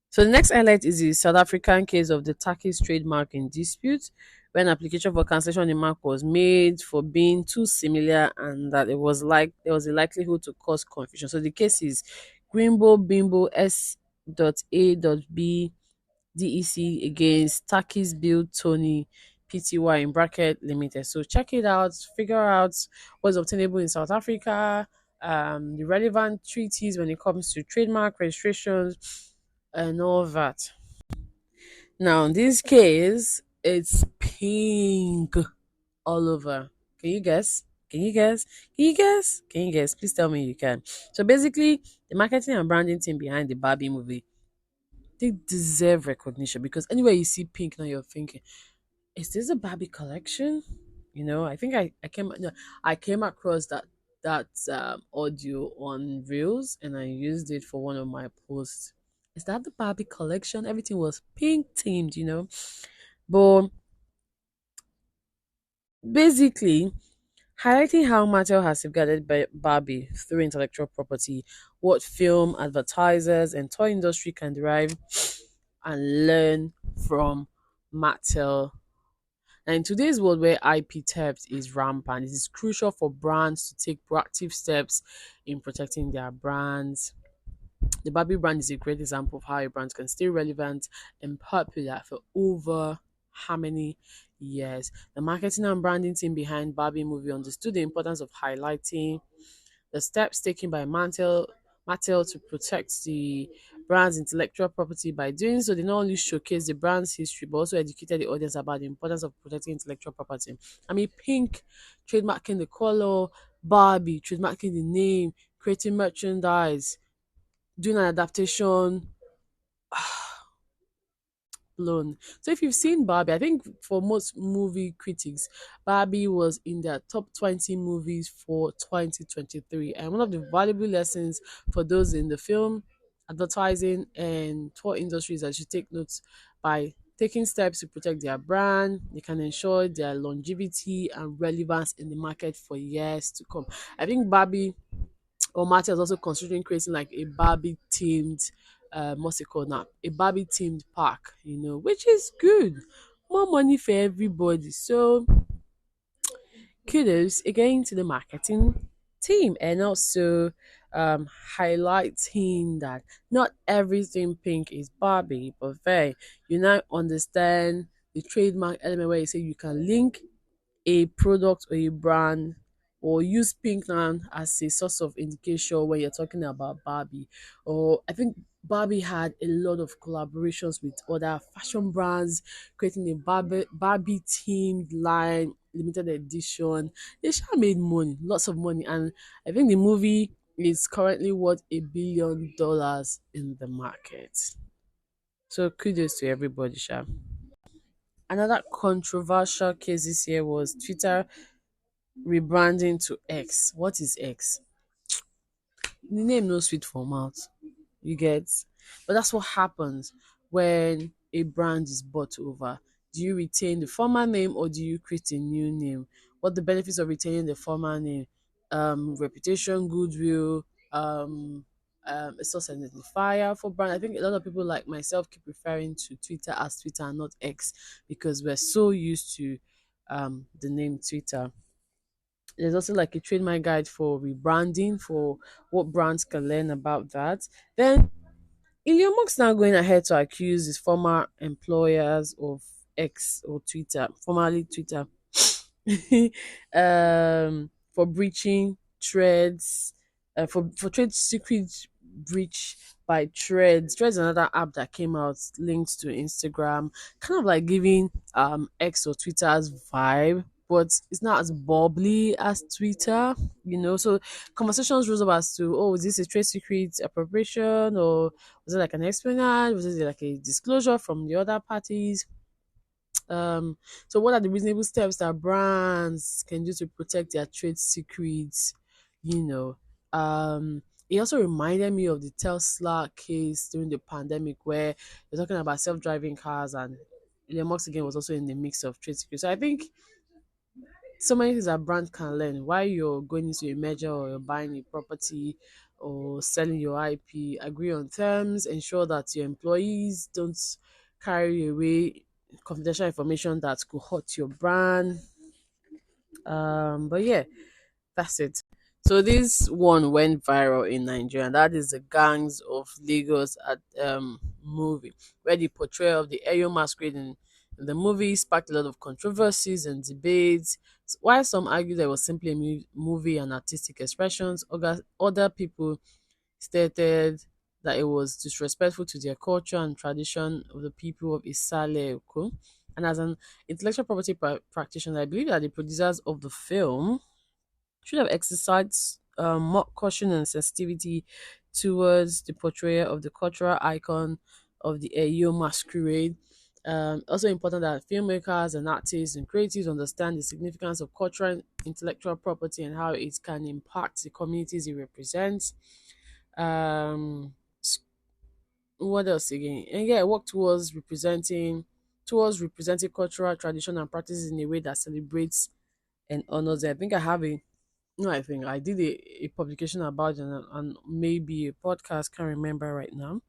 So the next highlight is the South African case of the Turkish trademark in dispute, when application for cancellation of the mark was made for being too similar and that it was like there was a likelihood to cause confusion. So the case is Grimbo Bimbo S.A.B DEC against Turkey's Bill Tony Pty in bracket limited. So check it out, figure out what's obtainable in South Africa, the relevant treaties when it comes to trademark registrations and all that. Now, in this case, it's pink all over. Can you guess? Can you guess? Can you guess? Can you guess? Please tell me you can. So basically, the marketing and branding team behind the Barbie movie, they deserve recognition because anywhere you see pink now you're thinking, is this a Barbie collection? I think I came no, I came across that audio on Reels and I used it for one of my posts. Is that the Barbie collection? Everything was pink themed. But basically, highlighting how Mattel has safeguarded Barbie through intellectual property, what film, advertisers, and toy industry can derive and learn from Mattel. And in today's world where IP theft is rampant, it is crucial for brands to take proactive steps in protecting their brands. The Barbie brand is a great example of how a brand can stay relevant and popular for over how many years. The marketing and branding team behind Barbie movie understood the importance of highlighting the steps taken by Mattel to protect the brand's intellectual property. By doing so, they not only showcase the brand's history, but also educated the audience about the importance of protecting intellectual property. I mean, Pink trademarking the color, Barbie trademarking the name, creating merchandise, doing an adaptation, blown. So if you've seen Barbie, I think for most movie critics, Barbie was in their top 20 movies for 2023. And one of the valuable lessons for those in the film, advertising, and tour industries that should take notes by taking steps to protect their brand, they can ensure their longevity and relevance in the market for years to come. I think Barbie or Mattel is also considering creating like a Barbie themed what's it called now? A Barbie themed park, which is good. More money for everybody. So kudos again to the marketing team and also highlighting that not everything pink is Barbie, but very you now understand the trademark element where you say you can link a product or a brand or use pink now as a source of indication when you're talking about Barbie. Or I think Barbie had a lot of collaborations with other fashion brands, creating a Barbie themed line, limited edition. They sure made money, lots of money, and I think the movie is currently worth $1 billion in the market. So kudos to everybody, Sha. Another controversial case this year was Twitter rebranding to X. What is X? The name no sweet for mouth. You get? But that's what happens when a brand is bought over. Do you retain the former name or do you create a new name? What the benefits of retaining the former name? Reputation, goodwill, a source identifier for brand. I think a lot of people like myself keep referring to Twitter as Twitter and not X because we're so used to the name Twitter. There's also like a trademark guide for rebranding for what brands can learn about that. Then Elon Musk now going ahead to accuse his former employers of X or Twitter, formerly Twitter, for breaching threads, for trade secret breach by Threads. Threads is another app that came out linked to Instagram, kind of like giving X or Twitter's vibe, but it's not as bubbly as Twitter, you know. So conversations rose up as to, oh, is this a trade secret appropriation, or was it like an espionage? Was it like a disclosure from the other parties? So what are the reasonable steps that brands can do to protect their trade secrets? You know, it also reminded me of the Tesla case during the pandemic where they're talking about self-driving cars, and Elon Musk again was also in the mix of trade secrets. So I think so many things that brand can learn while you're going into a merger or you're buying a property or selling your IP. Agree on terms, ensure that your employees don't carry away confidential information that could hurt your brand. But yeah, that's it. So this one went viral in Nigeria, and that is the Gangs of Lagos at movie, where the portrayal of the Eyo masquerade in the movie sparked a lot of controversies and debates. While some argue that it was simply a movie and artistic expressions, other people stated that it was disrespectful to their culture and tradition of the people of Isale Oko. And as an intellectual property practitioner, I believe that the producers of the film should have exercised more caution and sensitivity towards the portrayal of the cultural icon of the Eyo masquerade. Also important that filmmakers and artists and creatives understand the significance of cultural and intellectual property and how it can impact the communities it represents. Um, what else again? And yeah, work towards representing cultural tradition and practices in a way that celebrates and honors it. I think I have a no, I think I did a publication about it and maybe a podcast, can't remember right now.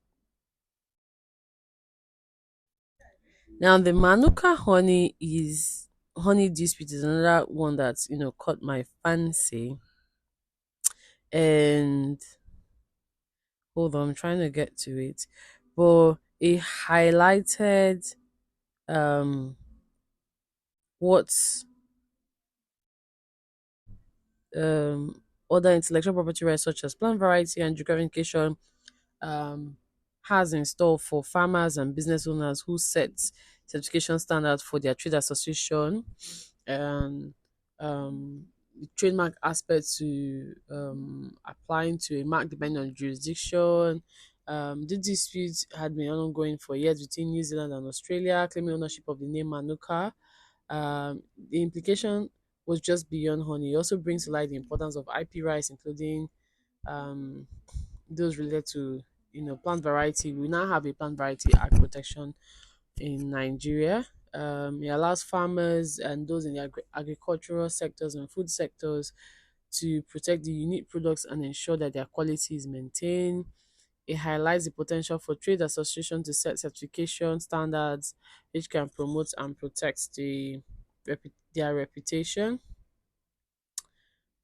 Now the Manuka honey dispute is another one that's caught my fancy. And hold on, I'm trying to get to it. But it highlighted um what's other intellectual property rights such as plant variety and geographication um, has in store for farmers and business owners who set certification standards for their trade association, and the trademark aspect to applying to a mark depending on jurisdiction. The dispute had been ongoing for years between New Zealand and Australia, claiming ownership of the name Manuka. The implication was just beyond honey. It also brings to light the importance of IP rights, including um, those related to plant variety. We now have a plant variety act protection in Nigeria. It allows farmers and those in the agricultural sectors and food sectors to protect the unique products and ensure that their quality is maintained. It highlights the potential for trade associations to set certification standards which can promote and protect their reputation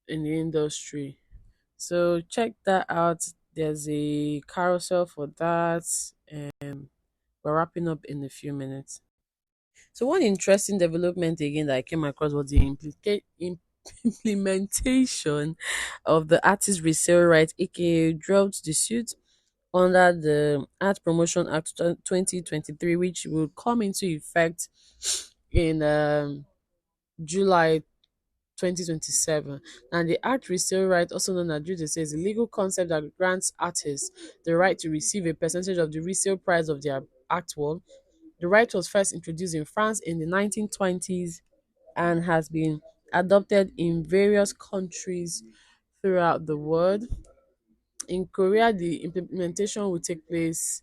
in the industry. So check that out. There's a carousel for that. We're wrapping up in a few minutes. So one interesting development again that I came across was the implementation of the artist resale right, aka dropped the suit under the Art Promotion Act 2023, which will come into effect in July 2027. And the art resale right, also known as judice, is a legal concept that grants artists the right to receive a percentage of the resale price of their artwork. The right was first introduced in France in the 1920s and has been adopted in various countries throughout the world. In Korea, the implementation will take place.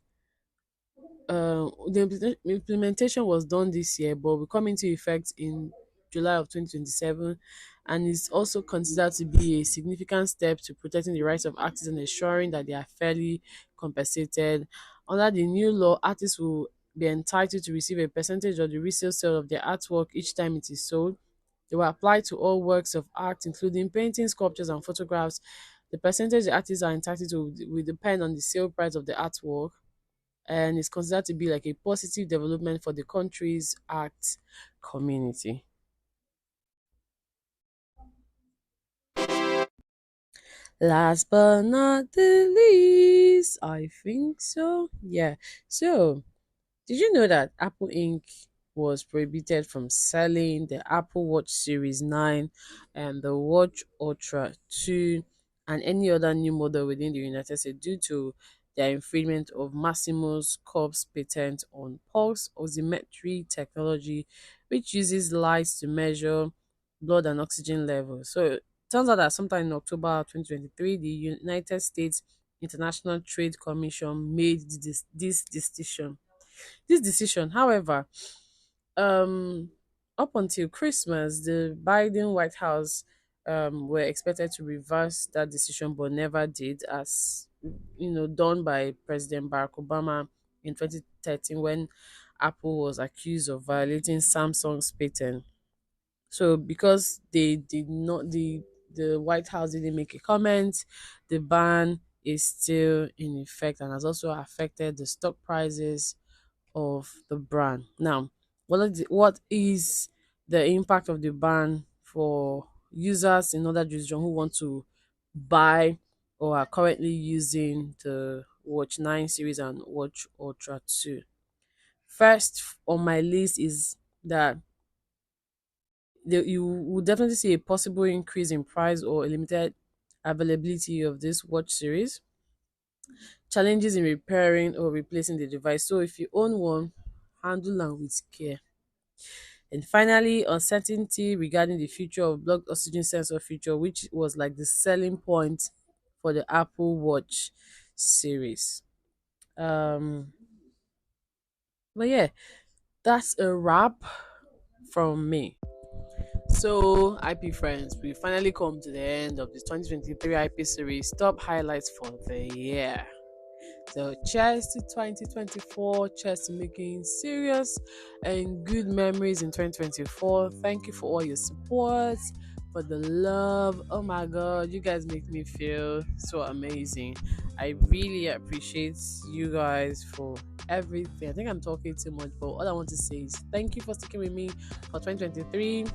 The implementation was done this year, but will come into effect in July of 2027, and is also considered to be a significant step to protecting the rights of artists and ensuring that they are fairly compensated. Under the new law, artists will be entitled to receive a percentage of the resale sale of their artwork each time it is sold. They will apply to all works of art, including paintings, sculptures, and photographs. The percentage the artists are entitled to will depend on the sale price of the artwork, and is considered to be like a positive development for the country's art community. Last but not the least, I think so. Yeah. So, did you know that Apple Inc. was prohibited from selling the Apple Watch Series 9 and the Watch Ultra 2 and any other new model within the United States due to their infringement of Massimo's Corp's patent on pulse oximetry technology, which uses lights to measure blood and oxygen levels. So, it turns out that sometime in October 2023, the United States International Trade Commission made this decision. This decision, however, um, up until Christmas, the Biden White House were expected to reverse that decision, but never did, as done by President Barack Obama in 2013 when Apple was accused of violating Samsung's patent. So because they did not, the White House didn't make a comment, the ban is still in effect and has also affected the stock prices of the brand. Now, what is the impact of the ban for users in other jurisdictions who want to buy or are currently using the Watch 9 series and Watch Ultra 2? First on my list is that you will definitely see a possible increase in price or a limited availability of this watch series, challenges in repairing or replacing the device. So if you own one, handle them with care. And finally, uncertainty regarding the future of blocked oxygen sensor feature, which was like the selling point for the Apple Watch series. Um, but yeah, that's a wrap from me. So, IP friends, we finally come to the end of the 2023 IP series top highlights for the year. So, cheers to 2024, cheers to making serious and good memories in 2024. Thank you for all your support, for the love. Oh my god, you guys make me feel so amazing. I really appreciate you guys for everything. I think I'm talking too much, but all I want to say is thank you for sticking with me for 2023.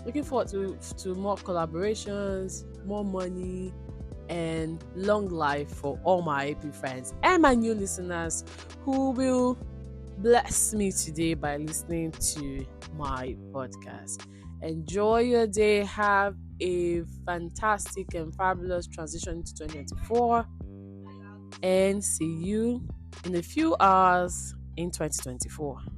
Looking forward to more collaborations, more money, and long life for all my AP friends and my new listeners who will bless me today by listening to my podcast. Enjoy your day. Have a fantastic and fabulous transition to 2024, and see you in a few hours in 2024.